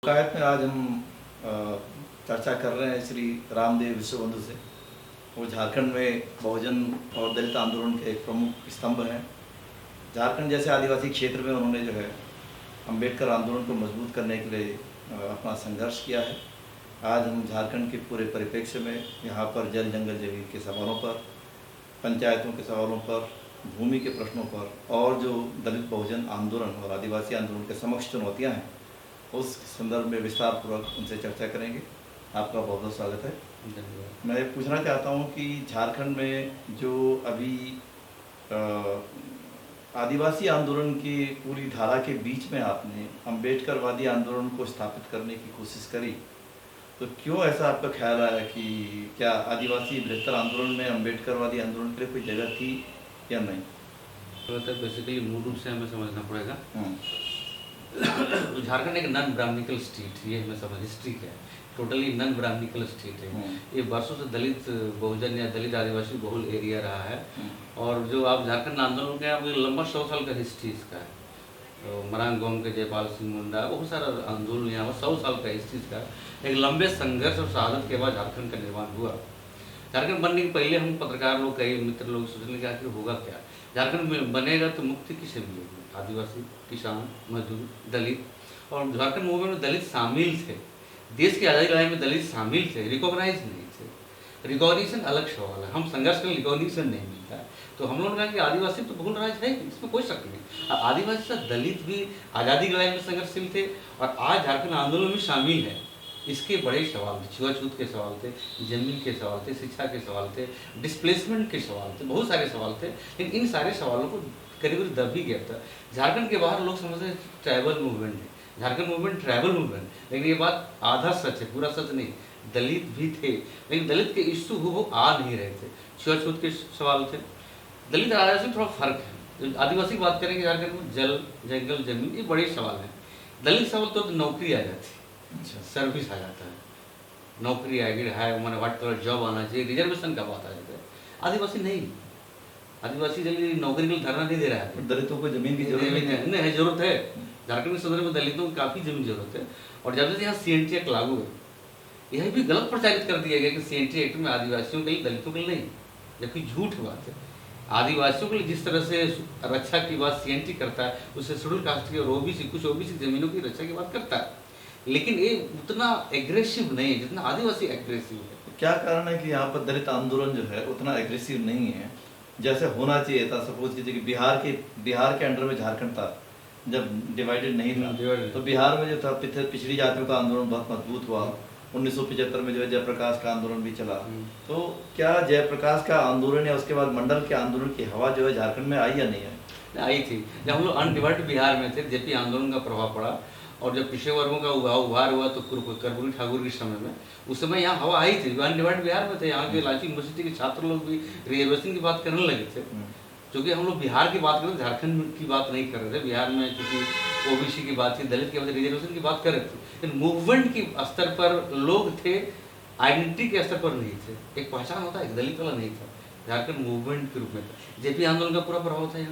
शिकायत में आज हम चर्चा कर रहे हैं श्री रामदेव विश्वबंधु से। वो झारखंड में बहुजन और दलित आंदोलन के एक प्रमुख स्तंभ हैं। झारखंड जैसे आदिवासी क्षेत्र में उन्होंने जो है अंबेडकर आंदोलन को मजबूत करने के लिए अपना संघर्ष किया है। आज हम झारखंड के पूरे परिप्रेक्ष्य में यहाँ पर जल जंगल जमीन के सवालों पर, पंचायतों के सवालों पर, भूमि के प्रश्नों पर और जो दलित बहुजन आंदोलन और आदिवासी आंदोलन के समक्ष चुनौतियाँ हैं उस संदर्भ में विस्तार पूर्वक उनसे चर्चा करेंगे। आपका बहुत बहुत स्वागत है। मैं पूछना चाहता हूं कि झारखंड में जो अभी आदिवासी आंदोलन की पूरी धारा के बीच में आपने अंबेडकरवादी आंदोलन को स्थापित करने की कोशिश करी, तो क्यों ऐसा आपका ख्याल आया कि क्या आदिवासी बृहत्तर आंदोलन में अंबेडकरवादी आंदोलन के लिए कोई जगह थी या नहीं? तो बेसिकली मूल रूप से हमें समझना पड़ेगा। झारखंड एक नॉन ब्राह्मणिकल स्टेट, ये हमें समझ हिस्ट्री क्या है, टोटली नॉन ब्राह्मणिकल स्टेट है। ये वर्षों से दलित बहुजन या दलित आदिवासी बहुल एरिया रहा है। और जो आप झारखंड आंदोलन का वो लंबा 100 साल का हिस्ट्री इसका है। तो मरांग गोम के जयपाल सिंह मुंडा बहुत सारा आंदोलन यहाँ पर 100 साल का हिस्ट्री का एक लंबे संघर्ष और शहादत के बाद झारखंड का निर्माण हुआ। झारखंड बनने के पहले हम पत्रकार लोग, कई मित्र लोग सोचने लगे आखिर होगा क्या, झारखंड में बनेगा तो मुक्ति किसे मिलेगी? आदिवासी, किसान, मजदूर, दलित। और झारखंड मूवमेंट में दलित शामिल थे, देश की आज़ादी लड़ाई में दलित शामिल थे, रिकॉग्नाइज नहीं थे। रिकॉग्निशन अलग सवाल है, हम संघर्ष के रिकॉग्निशन नहीं मिलता है। तो हम लोगों ने कहा कि आदिवासी तो बहुल राज है, इसमें कोई शक नहीं। आदिवासी से दलित भी आज़ादी लड़ाई में संघर्षशील थे और आज झारखंड आंदोलन में शामिल है। इसके बड़े सवाल थे, छुआछूत के सवाल थे, जमीन के सवाल थे, शिक्षा के सवाल थे, डिस्प्लेसमेंट के सवाल थे, बहुत सारे सवाल थे। लेकिन इन सारे सवालों को करीब करीब दब ही गया था। झारखंड के बाहर लोग समझते हैं ट्राइबल मूवमेंट है, झारखंड मूवमेंट ट्राइबल मूवमेंट, लेकिन ये बात आधा सच है, पूरा सच नहीं। दलित भी थे, लेकिन दलित के इश्यू वो आ नहीं रहे थे, छुआछूत के सवाल थे। दलित और आदिवासी में थोड़ा फर्क है। आदिवासी बात करेंगे झारखंड में जल जंगल जमीन, ये बड़े सवाल हैं। दलित सवाल तो नौकरी आ जाती है, सर्विस आ जाता है, नौकरी आएगी है, मैंने व्हाइट कलर जॉब आना चाहिए, रिजर्वेशन का बात आ जाता है। आदिवासी नहीं, आदिवासी जल्दी नौकरी के लिए धरना नहीं दे रहा है। दलितों को जमीन की जरूरत नहीं है, जरूरत है। झारखंड के संदर्भ में दलितों को काफ़ी जमीन जरूरत है। और जब से यहाँ CNT एक्ट लागू है, यह भी गलत प्रचारित कर दिया गया कि CNT एक्ट में आदिवासियों के लिए, दलितों के लिए नहीं, जबकि झूठ बात है। आदिवासियों के लिए जिस तरह से रक्षा की बात CNT करता है, उससे शेड्यूल कास्ट की और OBC, कुछ OBC जमीनों की रक्षा की बात करता है, लेकिन ये उतना एग्रेसिव नहीं है जितना आदिवासी एग्रेसिव है। क्या कारण है कि यहाँ पर दलित आंदोलन जो है उतना एग्रेसिव नहीं है जैसे होना चाहिए था? सपोज कीजिए कि बिहार के अंडर में झारखंड था, जब डिवाइडेड नहीं था, तो बिहार में जो था पिछड़ी जातियों का आंदोलन बहुत मजबूत हुआ। 1975 में जो है जयप्रकाश का आंदोलन भी चला। तो क्या जयप्रकाश का आंदोलन या उसके बाद मंडल के आंदोलन की हवा जो है झारखंड में आई या नहीं आई? आई थी। जब हम लोग अनडिवाइडेड बिहार में थे, जेपी आंदोलन का प्रभाव पड़ा और जब पिछड़े वर्गों का उभार हुआ तो कर्पूरी ठाकुर के समय में, उस समय यहाँ हवा आई थी। अनडिवाइडेड बिहार में थे, यहाँ के लाची यूनिवर्सिटी के छात्र लोग भी रिजर्वेशन की बात करने लगे थे। क्योंकि हम लोग बिहार की बात कर रहे थे, झारखंड की बात नहीं कर रहे थे। बिहार में क्योंकि OBC की बात थी, दलित की बात, रिजर्वेशन की बात कर रहे थे, लेकिन मूवमेंट की स्तर पर लोग थे, आइडेंटिटी के स्तर पर नहीं थे। एक पहचान होता है, एक दलित वाला नहीं था, झारखंड मूवमेंट के रूप में था। जेपी आंदोलन का पूरा प्रभाव था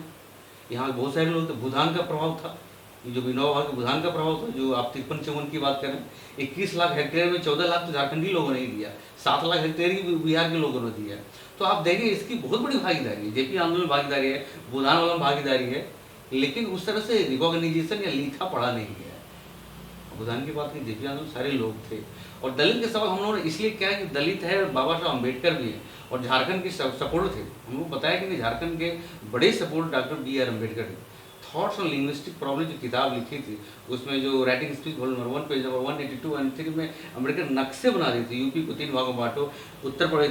यहाँ बहुत सारे लोग थे। भूदान का प्रभाव था, जो विनोबा भावे के भूदान का प्रभाव था, जो आप 53-54 की बात करें। 21 लाख हेक्टेयर में 14 लाख तो झारखंडी लोगों ने ही दिया, 7 लाख हेक्टेयर ही बिहार के लोगों ने दिया। तो आप देखिए इसकी बहुत बड़ी भागीदारी है, जेपी आंदोलन भागीदारी है, भूदान वाला भागीदारी है, लेकिन उस तरह से रिकॉग्निजेशन या लिखा पढ़ा नहीं गया है। भूदान की बात की, जेपी आंदोलन सारे लोग थे। और दलित के सवाल हम लोगों ने इसलिए क्या है कि दलित है, बाबा साहब अम्बेडकर भी है और झारखंड के सपोर्ट थे। हम लोग बताया कि झारखंड के बड़े सपोर्ट डॉक्टर BR अम्बेडकर थे। थॉट्स ऑन लिंग्विस्टिक प्रॉब्लम जो किताब लिखी थी, उसमें जो writing speech number 1 page number 182 and 3 में अम्बेडकर नक्शे बना दी थी। यूपी को 3 भागों बांटो, उत्तर प्रदेश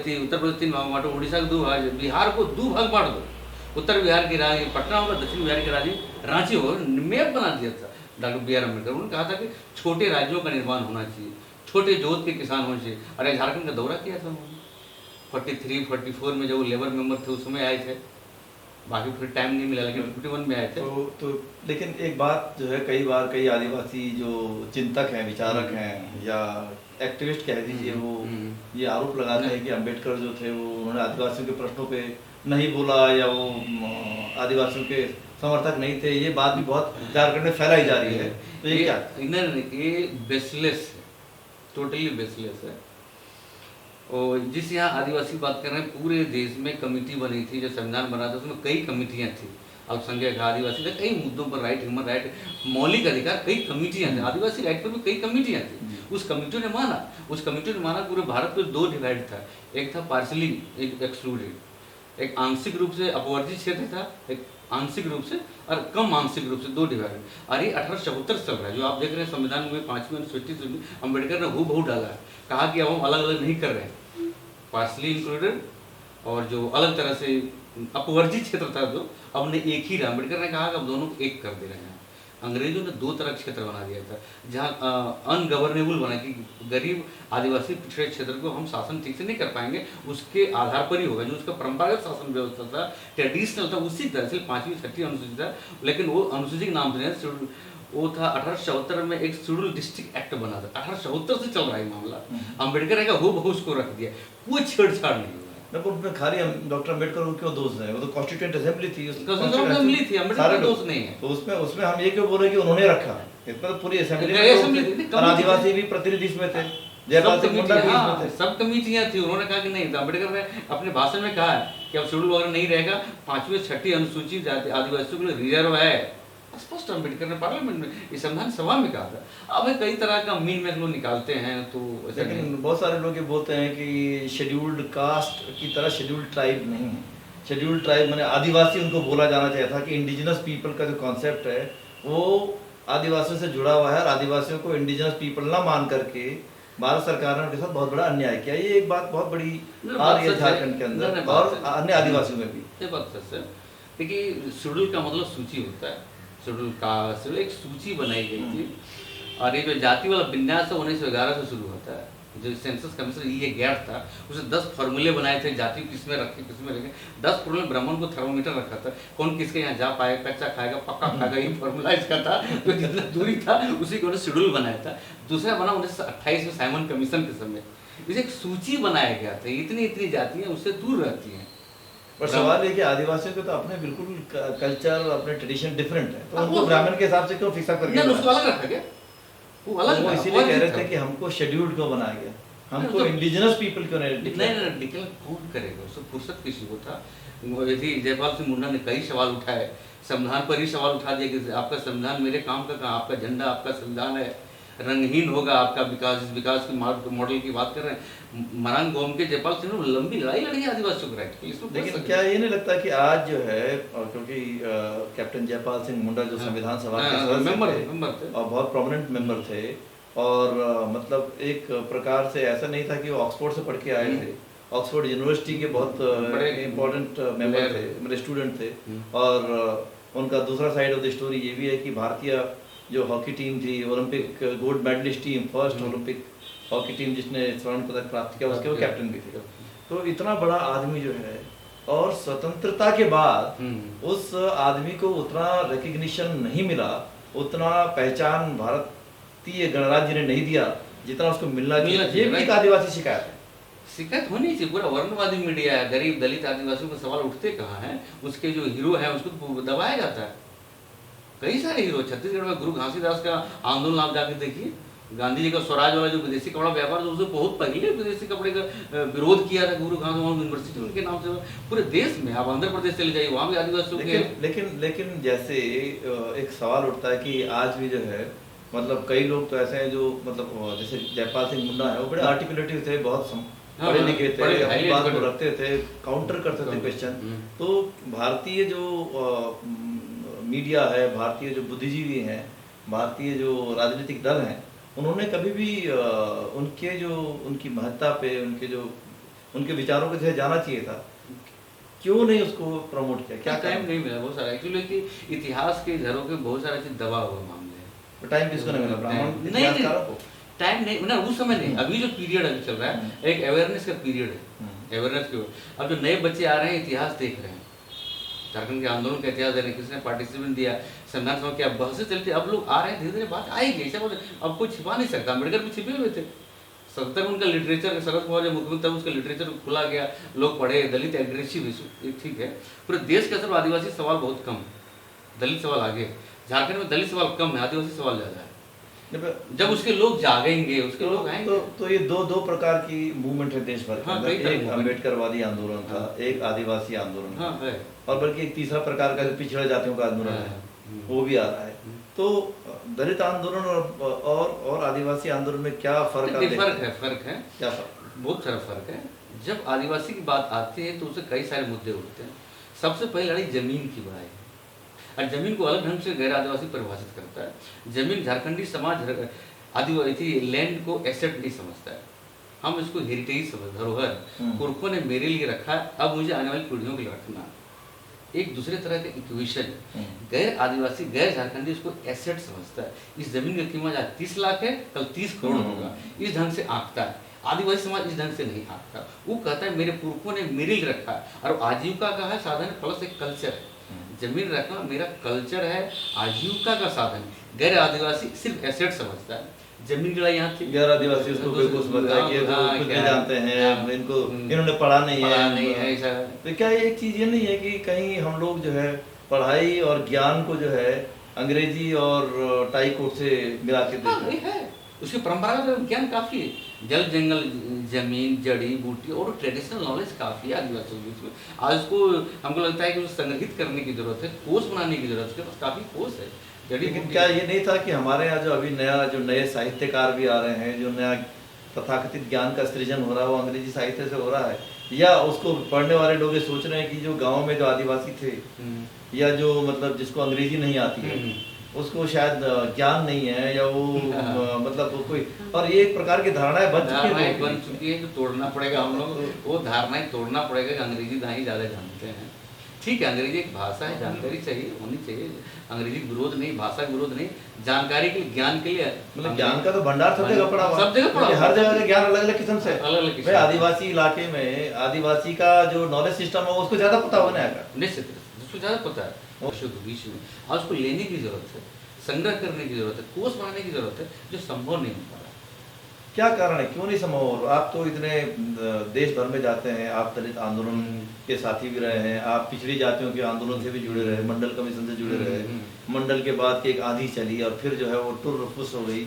3 भागों बांटो, उड़ीसा को 2 भाग, बिहार को 2 भाग बांट दो। उत्तर बिहार की राजधानी पटना होगा, दक्षिण बिहार की राजधानी रांची होगा। मैप बना दिया था डॉक्टर BR अम्बेडकर। उन्होंने कहा था कि छोटे राज्यों का निर्माण होना चाहिए, छोटे जोत के किसान होने चाहिए। अरे झारखंड का दौरा किया था उन्होंने 43-44 में, जब लेबर मेंबर थे उस समय आए थे, बाकी फिर टाइम नहीं मिला, लेकिन 51 में आए थे। तो लेकिन एक बात जो है, कई बार कई आदिवासी जो चिंतक हैं, विचारक हैं या एक्टिविस्ट कह दीजिए, वो ये आरोप लगाते हैं कि अम्बेडकर जो थे वो उन्होंने आदिवासियों के प्रश्नों पे नहीं बोला या वो आदिवासियों के समर्थक नहीं थे, ये बात भी बहुत झारखंड में फैलाई जा रही है। तो ये क्या? नहीं, ये बेसलेस है, टोटली बेसलेस है। और जिस यहाँ आदिवासी बात कर रहे हैं, पूरे देश में कमेटी बनी थी, जो संविधान बना था उसमें कई कमेटियाँ थी, अल्पसंख्यक आदिवासी थे, कई मुद्दों पर राइट, ह्यूमन राइट, मौलिक अधिकार, कई कमेटियाँ थी, आदिवासी राइट पर भी कई कमेटियाँ थी। उस कमेटियों ने माना, पूरे भारत में दो डिवाइड था, एक था पार्शली एक्सक्लूडेड, एक आंशिक रूप से अपवर्जित क्षेत्र था, एक आंशिक रूप से और कम आंशिक रूप से, दो डिवाइड। और ये 1874 चल रहा है, जो आप देख रहे हैं संविधान में 5वीं अनुसूची से अम्बेडकर ने हूबहू डाला है, कहा कि अब हम अलग अलग नहीं कर रहे हैं, पार्शली इंक्लूडेड और जो अलग तरह से अपवर्जित क्षेत्र था जो, अब ने एक ही रहा। अम्बेडकर ने कहा कि अब दोनों को एक कर दे रहे हैं। अंग्रेजों ने दो तरह क्षेत्र बना दिया था, जहाँ अनगवर्नेबल बना कि गरीब आदिवासी पिछड़े क्षेत्र को हम शासन ठीक से नहीं कर पाएंगे, उसके आधार पर ही होगा, जो उसका परंपरागत शासन व्यवस्था था, ट्रेडिशनल था, उसी तरह से 5वीं 6वीं अनुसूची था, लेकिन वो अनुसूची के नाम से वो था 1874 में एक शेड्यूल डिस्ट्रिक्ट एक्ट बना था, 1874 से चल रहा है मामला। अम्बेडकर ने कहा हूबहू उसको रख दिया, कोई छेड़छाड़ नहीं हुआ। उसमें खाली डॉक्टर अम्बेडकर को क्यों दोष है? वो तो कॉन्स्टिट्यूएंट असेंबली थी, असेंबली थी, अम्बेडकर का दोष नहीं है। तो उसमें हम ये क्यों बोल रहे कि उन्होंने रखा? इसमें तो पूरी असेंबली और आदिवासी भी प्रतिनिधि इसमें थे, जयपाल सिंह मुंडा भी इसमें थे, सब कमेटियां थी। उन्होंने कहा कि नहीं, अम्बेडकर ने अपने भाषण में कहा है कि अब शेड्यूल वगैरह नहीं रहेगा, 5वीं 6वीं अनुसूची आदिवासियों के लिए रिजर्व है, स्पष्ट अम्बेडकर ने पार्लियामेंट में, इस संविधान सभा में कहा था। अब कई तरह का मीन मैथ लोग निकालते हैं, तो लेकिन बहुत सारे लोग ये बोलते हैं कि शेड्यूल्ड कास्ट की तरह शेड्यूल्ड ट्राइब नहीं है। शेड्यूल्ड ट्राइब मैंने आदिवासी उनको बोला जाना चाहिए था कि इंडिजिनस पीपल का जो कॉन्सेप्ट है वो आदिवासियों से जुड़ा हुआ है, और आदिवासियों को इंडिजिनस पीपल ना मान करके भारत सरकार ने उनके साथ बहुत बड़ा अन्याय किया। ये एक बात बहुत बड़ी आ रही है झारखंड के अंदर और अन्य आदिवासियों में भी। ये बात सच है। देखिए, शेड्यूल का मतलब सूची होता है, शेड्यूल कास्ट एक सूची बनाई गई थी, और ये जो जाति वाला विन्यास है 1911 से शुरू होता है। जो सेंसस कमीशन ये गैप था, उसने 10 फॉर्मूले बनाए थे, जाति किसमें रखे किसमें रखे, 10 फॉर्मूले, ब्राह्मण को थर्मोमीटर रखा था, कौन किसके यहाँ जा पाएगा, कच्चा खाएगा पक्का खाएगा, ये फॉर्मूला इसका था। तो जितना दूरी था उसी को शेड्यूल बनाया था। दूसरा बना 1928 में साइमन कमीशन के समय, इसे एक सूची बनाया गया था, इतनी इतनी जातियाँ उससे दूर रहती हैं। पर सवाल है कि आदिवासियों के तो अपने बिल्कुल कल्चर, अपने ट्रेडिशन डिफरेंट है, तो उनको ब्राह्मण के हिसाब से क्यों फिक्स करके उसको अलग रखा गया? वो अलग, वो इसीलिए कह रहे थे कि हमको शेड्यूल्ड क्यों बनाया गया, हमको इंडिजिनस पीपल क्यों नहीं डिक्लेयर कौन करेगा? उसको फुर्सत किसी को था? यदि जयपाल सिंह मुंडा ने कई सवाल उठाए, संविधान पर ही सवाल उठा दिया कि आपका संविधान मेरे काम का कहाँ, आपका झंडा आपका संविधान है, रंगहीन होगा आपका विकास। इस विकास के मॉडल की बात कर रहे हैं, मरांग गोम के जयपाल सिंह ने लंबी लड़ाई लड़ी आदिवासियों के राइट की। लेकिन क्या ये नहीं लगता कि आज जो है, और क्योंकि कैप्टन जयपाल सिंह मुंडा जो संविधान सभा के सदस्य थे और बहुत प्रोमिनेंट मेंबर थे, और मतलब एक प्रकार से ऐसा नहीं था कि वो ऑक्सफोर्ड से पढ़ के आए थे, ऑक्सफोर्ड यूनिवर्सिटी के बहुत इम्पोर्टेंट मेंबर थे, मेरे स्टूडेंट थे। और उनका दूसरा साइड ऑफ द स्टोरी ये भी है कि भारतीय जो हॉकी टीम थी, Olympic gold medalist team, first Olympic hockey team जिसने स्वर्ण पदक प्राप्त किया, उसके वो कैप्टन भी थे। तो इतना बड़ा आदमी जो है, और स्वतंत्रता के बाद उस आदमी को उतना रिकग्निशन नहीं मिला, उतना पहचान भारतीय गणराज्य ने नहीं दिया जितना उसको मिलना चाहिए। ये भी एक आदिवासी शिकायत है। शिकायत होनी चाहिए। पूरा वर्णवादी मीडिया है, गरीब दलित आदिवासियों के सवाल उठते कहाँ हैं? उसके जो हीरो हैं उसको दबाया जाता है। कई सारे हीरो छत्तीसगढ़ में, गुरु घासीदास का आंदोलन आप जाके देखिए, गांधी जी का स्वराज वाला जो विदेशी कपड़ा व्यापार, उससे बहुत पहले विदेशी कपड़े का विरोध किया था गुरु घासीदास यूनिवर्सिटी उनके नाम से। पूरे देश में, आप आंध्र प्रदेश चले जाइए, वहाँ भी आदिवासियों के लेकिन जैसे एक सवाल उठता है कि आज भी जो है, मतलब कई लोग तो ऐसे हैं जो मतलब जैसे जयपाल सिंह मुंडा है, वो बड़े आर्टिकुलेटिव थे, बहुत पढ़े लिखे थे, अपनी बात को रखते थे, काउंटर करते थे क्वेश्चन। तो भारतीय जो मीडिया है, भारतीय जो बुद्धिजीवी हैं, भारतीय जो राजनीतिक दल हैं, उन्होंने कभी भी उनकी महत्ता पे, उनके विचारों को जैसे जाना चाहिए था, क्यों नहीं उसको प्रमोट किया? क्या टाइम नहीं मिला? बहुत सारा एक्चुअली कि इतिहास के झरों के बहुत सारे चीज दबा हुए मामले हैं। टाइम किसको नहीं मिला? ब्राह्मण इतिहासकारों को टाइम नहीं ना, उस समय नहीं। अभी जो पीरियड अभी चल रहा है, एक अवेयरनेस का पीरियड है, अवेयरनेस की। अब जो नए बच्चे आ रहे हैं, इतिहास देख रहे हैं, झारखंड के आंदोलन का इतिहास देने, किसने पार्टिसिपेंट दिया, संविधान सभा क्या बहसें चलती, अब लोग आ रहे हैं, धीरे धीरे बात आएगी। ऐसा अब कोई छिपा नहीं सकता। अम्बेडकर भी छिपे हुए थे, 70 में उनका लिटरेचर, शरद पवार जब मुख्यमंत्री तब उसका लिटरेचर खुला गया, लोग पढ़े, दलित एग्रेसिव, ठीक है। पूरे देश के अंदर आदिवासी सवाल बहुत कम, दलित सवाल आगे है। झारखंड में दलित सवाल कम है, आदिवासी सवाल ज़्यादा है। नहीं, पर- जब उसके लोग जागेंगे, उसके लोग आएंगे। तो ये दो प्रकार की मूवमेंट है देश भर के हाँ, अंदर। कई तरह एक की movement। अम्बेडकरवादी आंदोलन था, एक आदिवासी आंदोलन हाँ था, है। और बल्कि एक तीसरा प्रकार का जो पिछड़ा जातियों का आंदोलन है हाँ, वो भी आ रहा है। तो दलित आंदोलन और आदिवासी आंदोलन में क्या फर्क आप नहीं, देखते फर्क हैं? है, फर्क है, क्या फर्क? बहुत सारा फर्क है। जब आदिवासी की बात आती है तो उससे कई सारे मुद्दे उठते हैं। सबसे पहले लड़ाई जमीन की बढ़ाई है, और जमीन को अलग ढंग से गैर आदिवासी परिभाषित करता है। जमीन झारखंडी समाज आदिवासी लैंड को एसेट नहीं समझता है, हम इसको हेरिटेज समझ, धरोहर पुरखों ने मेरे लिए रखा है, अब मुझे आने वाली पीढ़ियों के लिए रखना। एक दूसरे तरह का इक्वेशन। गैर आदिवासी, गैर झारखंडी इसको एसेट समझता है। इस जमीन की कीमत आज 30 लाख है, कल 30 करोड़ होगा, इस ढंग से आंकता है। आदिवासी समाज इस ढंग से नहीं आंकता, वो कहता है मेरे पुरखों ने मेरे लिए रखा है, और आजीविका का है साधन प्लस एक कल्चर है। जमीन रखना मेरा कल्चर है, आजीविका का साधन। गैर आदिवासी सिर्फ एसेट समझता है। जमीन की लड़ाई यहाँ थी, गैर आदिवासी उसको बिल्कुल समझता है कि ये तो हाँ, कुछ क्या नहीं है? जानते हैं, हाँ, इनको इन्होंने पढ़ा नहीं है। ऐसा। तो क्या एक चीज ये नहीं है कि कहीं हम लोग जो है पढ़ाई और ज्ञान को जो है अंग्रेजी और टाई कोट से मिला के हाँ, देखते ये हैं? है। उसके परंपरागत ज्ञान काफी है, जल जंगल जमीन जड़ी बूटी और ट्रेडिशनल नॉलेज काफी है आदिवासियों के बीच में। आज उसको हमको लगता है कि उसको संग्रहित करने की जरूरत है, कोर्स बनाने की जरूरत है, उसके पास काफी कोर्स है। जड़ी लेकिन बूटी क्या ये नहीं था कि हमारे यहाँ जो अभी नए साहित्यकार भी आ रहे हैं, जो नया तथाकथित ज्ञान का सृजन हो रहा है वो अंग्रेजी साहित्य से हो रहा है, या उसको पढ़ने वाले लोग ये सोच रहे हैं कि जो गाँव में जो आदिवासी थे या जो मतलब जिसको अंग्रेजी नहीं आती है उसको शायद ज्ञान नहीं है, या वो मतलब वो कोई, और ये एक प्रकार की धारणाएं बन चुकी धारणाएं है। बन चुकी है, जो तोड़ना पड़ेगा हम लोग, वो धारणाएं तोड़ना पड़ेगा कि अंग्रेजी ना ही ज़्यादा जानते हैं। ठीक है, अंग्रेजी एक भाषा है, जानकारी चाहिए, होनी चाहिए। अंग्रेजी का विरोध नहीं, भाषा का विरोध नहीं, जानकारी के लिए, ज्ञान के लिए। मतलब ज्ञान का तो भंडार सब जगह पड़ा हुआ है। सब जगह पड़ा क्योंकि हुआ हर है। जगह का ज्ञान अलग अलग किस्म से है। अलग-अलग किस्म भाई से। आदिवासी इलाके में आदिवासी का जो नॉलेज सिस्टम है उसको ज्यादा पता होने आएगा। निश्चित रूप से, जिसको ज़्यादा पता है वर्षों के बीच में, और उसको लेने की जरूरत है, संग्रह करने की जरूरत है, कोर्स बनाने की जरूरत है, जो संभव नहीं हो पा रहा। क्या कारण है, क्यों नहीं संभव हो रहा? आप तो इतने देश भर में जाते हैं, आप दलित आंदोलन के साथी भी रहे हैं, आप पिछड़ी जातियों के आंदोलन से भी जुड़े रहे, मंडल कमीशन से जुड़े रहे, मंडल के बाद की एक आंधी चली और फिर जो है वो टुर्र फुस हो गई।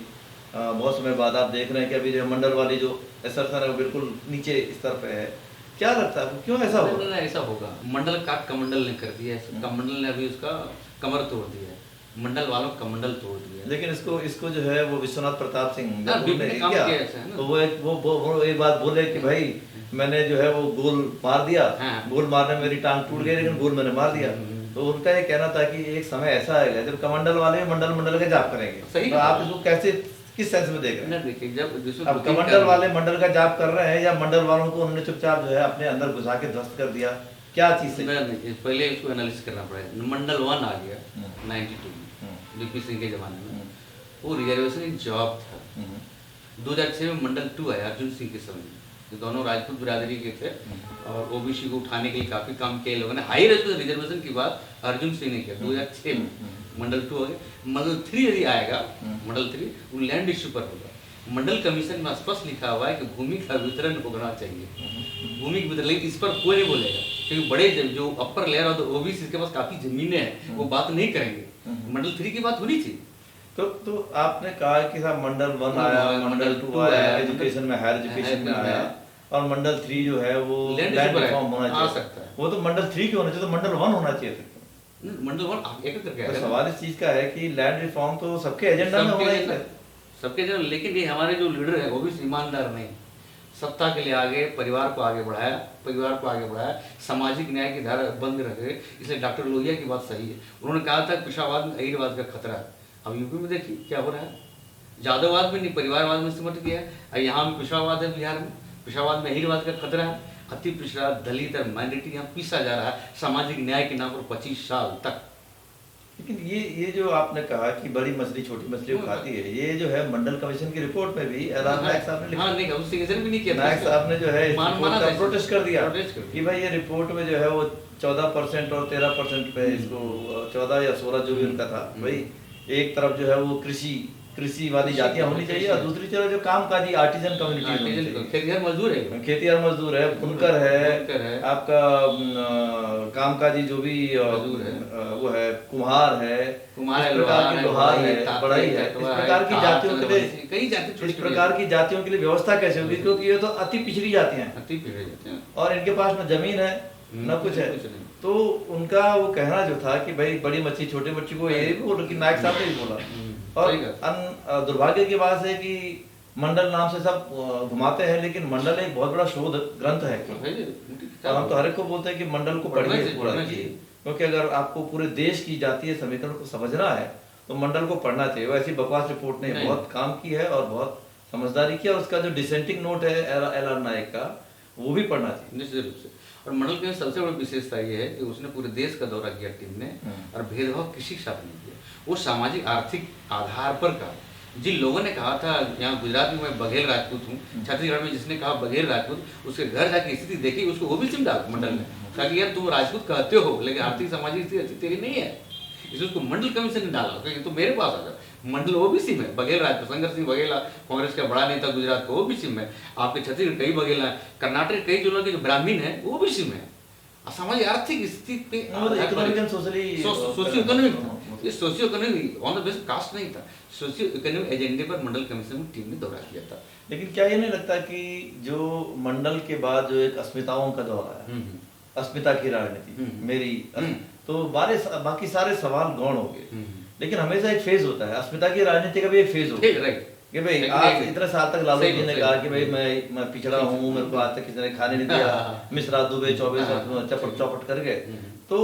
बहुत समय बाद आप देख रहे हैं कि अभी जो मंडल वाली जो असर है वो बिल्कुल नीचे स्तर पे है। क्या लगता है आपको, क्यों ऐसा हो रहा है? ऐसा होगा, मंडल का कमंडल ने कर दिया है, कमंडल ने अभी उसका कमर तोड़ दिया है, मंडल वालों का कमंडल तोड़ दिया है। लेकिन इसको जो है वो विश्वनाथ प्रताप सिंह हाँ, जब उन्होंने बीपी ने काम किया किया ऐसा है ना। तो वो एक बात बोले कि भाई मैंने जो है वो गोल मार दिया, हाँ। गोल मारने में मेरी टांग टूट गई लेकिन गोल मैंने मार दिया। तो उनका ये कहना था कि एक समय ऐसा आएगा जब कमंडल वाले मंडल का जाप करेंगे। सही तो आप इसको कैसे, किस सेंस में देख रहे हैं? ना देखिए, जब जिसमें अब कमंडल वाले मंडल का जाप कर रहे हैं या मंडल वालों को उन्होंने चुपचाप जो है अपने अंदर घुसा के ध्वस्त कर दिया, क्या चीज से? नहीं, पहले इसको एनालिसिस करना पड़ेगा। मंडल 1 आ गया 92 में, वीपी सिंह के जमाने में, वो रिजर्वेशन एक जॉब था। 2006 में मंडल 2 आया अर्जुन सिंह के समय में, ये दोनों राजपूत बिरादरी के थे और ओबीसी को उठाने के लिए काफी काम किया लोगों ने। हाई रिजर्वेशन की बात अर्जुन सिंह ने किया 2006 में। मंडल 2 हो गया। मंडल 3 यदि आएगा, मंडल 3 वो लैंड इश्यू पर होगा। मंडल कमीशन में स्पष्ट लिखा हुआ है कि भूमि का वितरण होना चाहिए, भूमि का वितरण, लेकिन इस पर कोई नहीं बोलेगा क्योंकि बड़े जो अपर लेयर और ओबीसी के पास काफी जमीनें हैं, वो बात नहीं करेंगे। मंडल 3 की बात होनी चाहिए। तो आपने कहा कि साहब मंडल 1 आया, मंडल 2 आया, एजुकेशन में हायर एजुकेशन में आया, और मंडल 3 जो है वो लैंड लैंड इश्यू रिफॉर्म होना आ चाहिए। सकता है। वो तो मंडल 3 क्यों होना चाहिए, तो मंडल 1 होना चाहिए था। मंडल 1 एक करके तो आएगा। सवाल इस चीज का है कि लैंड रिफॉर्म तो सबके एजेंडा में होना ही है। सबके जन, लेकिन ये हमारे जो लीडर है वो भी ईमानदार नहीं, सत्ता के लिए आगे परिवार को आगे बढ़ाया, सामाजिक न्याय की धारा बंद रखे। इसलिए डॉक्टर लोहिया की बात सही है, उन्होंने कहा था पिछड़ावाद में अहीरवाद का खतरा है। अब यूपी में देखिए क्या हो रहा है, जादववाद में नहीं परिवारवाद में समर्थ किया है, यहाँ में पिछड़ावाद है, बिहार में पिछड़ावाद में अहीरवाद का खतरा है। अति पिछड़ा दलित और माइनॉरिटी यहाँ पीसा जा रहा है सामाजिक न्याय के नाम पर 25 साल तक। लेकिन ये जो आपने कहा कि बड़ी मछली छोटी मछली को खाती है, ये जो है मंडल कमीशन की रिपोर्ट में भी एलान नायक साहब ने लिखा। हाँ, नहीं उससे भी नहीं किया। नायक साहब ने जो है इस माना रिपोर्ट था का प्रोटेस्ट कर दिया प्रोटेस्ट कर दिया। कि भाई ये रिपोर्ट में जो है वो 14% और 13% पे इसको 14 या 16 जो भी उनका था, भाई एक तरफ जो है वो कृषि कृषिवादी जातियां होनी चाहिए, और दूसरी तरफ जो कामकाजी आर्टिजन कम्युनिटी होनी चाहिए। खेतिहर मजदूर है, खेतिहर मजदूर है, बुनकर बुनकर है, है। आपका कामकाजी जो भी मजदूर है। वो है, कुम्हार है, कुम्हार इस है, प्रकार लोहार की है, लोहार है, तांती, बढ़ई है। इस कटवा है, प्रकार की तार, जातियों के लिए, चंद्रवंशी, कई जाति छोटी इस छोटी प्रकार की जातियों के लिए व्यवस्था कैसे होगी, क्योंकि ये तो अति पिछड़ी जातियां हैं अति पीड़ित जाते हैं। और इनके पास न जमीन है न कुछ है। कुछ नहीं। तो उनका वो कहना जो था कि भाई बड़ी मच्छी छोटे मच्छी को, यही बोल कि नायक साहब ने भी बोला। और सही बात। दुर्भाग्य की बात है कि मंडल नाम से सब घुमाते हैं, लेकिन मंडल एक बहुत बड़ा शोध ग्रंथ है। और हम तो हर एक को बोलते हैं कि मंडल को पढ़ना पढ़िए, चाहिए। क्योंकि अगर आपको पूरे देश की जातीय समीकरण को समझना है तो मंडल को पढ़ना चाहिए। वैसी बकवास रिपोर्ट ने नहीं। बहुत काम की है और बहुत समझदारी की है, और उसका जो डिसेंटिंग नोट है एल आर नायक का, वो भी पढ़ना चाहिए। निश्चित रूप से। और मंडल की सबसे बड़ी विशेषता ये है कि उसने पूरे देश का दौरा किया टीम ने, और भेदभाव किसी के साथ नहीं किया। वो सामाजिक आर्थिक आधार पर का, जिन लोगों ने कहा था यहाँ गुजरात में मैं बघेल राजपूत हूँ, छत्तीसगढ़ में जिसने कहा बघेल राजपूत, उसके घर जाके स्थिति देखी, उसको ओबीसी में डाला मंडल ने, ताकि यार तुम राजपूत कहते हो लेकिन आर्थिक सामाजिक स्थिति अच्छी तेरी नहीं है, इसलिए उसको मंडल कमीशन ने डाला कि तो मेरे पास आ जाओ। मंडल ओबीसी में बघेल राजपूत, शंकर सिंह बघेला कांग्रेस का बड़ा नेता गुजरात का ओबीसी में, आपके छत्तीसगढ़ कई बघेला है, कर्नाटक कई जिलों के जो ब्राह्मण है वो ओबीसी में। सामाजिक आर्थिक स्थिति पे economic and socially socio economic था, ये socio economic on the base caste नहीं था, सोशियो इकोनॉमिक एजेंडे पर मंडल कमीशन की टीम ने दौरा किया था। लेकिन क्या ये नहीं लगता कि जो मंडल के बाद जो एक अस्मिताओं का दौर आया, अस्मिता की राजनीति मेरी, तो बाकी सारे सवाल गौण हो गए। लेकिन हमेशा एक फेज होता है, अस्मिता की राजनीति का भी एक फेज होता है राइट कि भाई आज इतने साल तक लालू जी ने कहा कि भाई मैं पिछड़ा हूँ, मेरे को आज तक किसी ने खाने नहीं दिया, मिश्रा दुबे 24 चपट चौपट कर गए। तो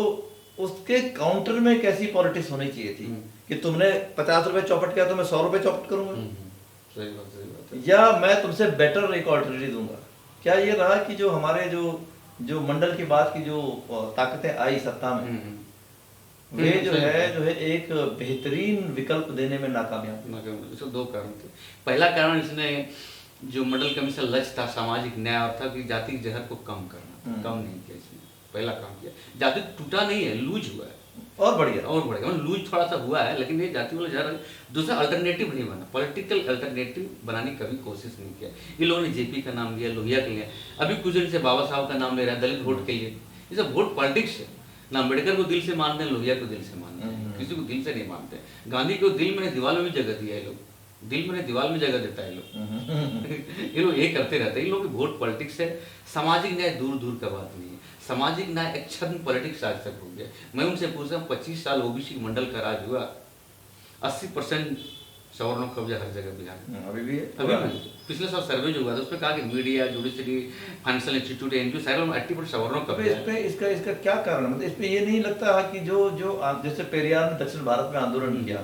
उसके काउंटर में कैसी पॉलिटिक्स होनी चाहिए थी कि तुमने 50 रुपए चौपट किया तो मैं 100 रुपए चौपट करूंगा, सही बात है। या मैं तुमसे बेटर एक ऑल्टरनेटिव दूंगा। क्या ये रहा कि जो हमारे जो मंडल के बाद की जो ताकतें आई सत्ता में, वे जो है एक बेहतरीन विकल्प देने में नाकामयाब। इसके दो कारण थे। पहला कारण, इसने जो मंडल कमीशन लक्ष्य था सामाजिक न्याय और था कि जाति के जहर को कम करना, कम नहीं किया इसने, पहला काम किया। जाति टूटा नहीं है, लूज हुआ है, और बढ़ेगा लूज थोड़ा सा हुआ है, लेकिन ये जाति वाला जहर दूसरा अल्टरनेटिव नहीं बना, पॉलिटिकल अल्टरनेटिव बनाने की कभी कोशिश नहीं किया। ये लोगों ने जेपी का नाम लिया, लोहिया के लिए, अभी कुछ दिन से बाबा साहब का नाम ले रहा है दलित वोट के लिए। ये सब वोट पॉलिटिक्स है ना, अम्बेडकर को दिल से मानते हैं, लोहिया को दिल से मानते हैं, किसी को दिल से नहीं मानते। गांधी को दिल में दीवार में भी जगह दिया है लोग, दिल में दीवार में जगह देता है लोग ये लोग ये करते रहते हैं। इन लोगों की वोट पॉलिटिक्स है, सामाजिक न्याय दूर दूर का बात नहीं है। सामाजिक न्याय एक छद्म पॉलिटिक्स आज तक हो गया। मैं उनसे पूछता हूँ 25 साल ओबीसी मंडल का राज हुआ, 80% सवर्णों का कब्जा हर जगह बिहार में अभी भी है। अभी भी पिछले साल सर्वे जो हुआ था उसमें कहा कि media, judiciary, financial institute, NGO सारे में 80% सवर्णों का इस पे इसका क्या कारण है? मतलब इस पे ये नहीं लगता है कि जो जैसे पेरियार ने दक्षिण भारत में आंदोलन किया,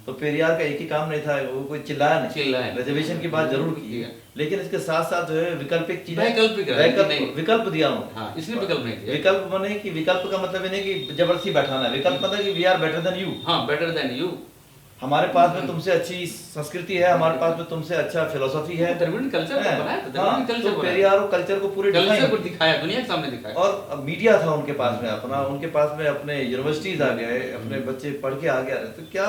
तो पेरियार का एक ही काम नहीं था, वो कोई चिल्लाया नहीं, रिजर्वेशन की बात जरूर की, लेकिन इसके साथ साथ जो है वैकल्पिक चीजें, विकल्प दिया उन्होंने। इसलिए विकल्प नहीं दिया। विकल्प बने कि विकल्प का मतलब ये नहीं कि जबरदस्ती बैठाना है, विकल्प मतलब कि we are better than you. हाँ, बेटर देन यू, हमारे पास में तुमसे अच्छी संस्कृति है, हमारे पास में तुमसे अच्छा फिलोसफी है, द्रविड़ कल्चर बनाया, द्रविड़ कल्चर, तो पेरियार कल्चर को पूरे दिखाया, दुनिया के सामने दिखाया। और मीडिया था उनके पास में अपना, उनके पास में अपने यूनिवर्सिटीज आ गए, अपने बच्चे पढ़ के आ गए। तो क्या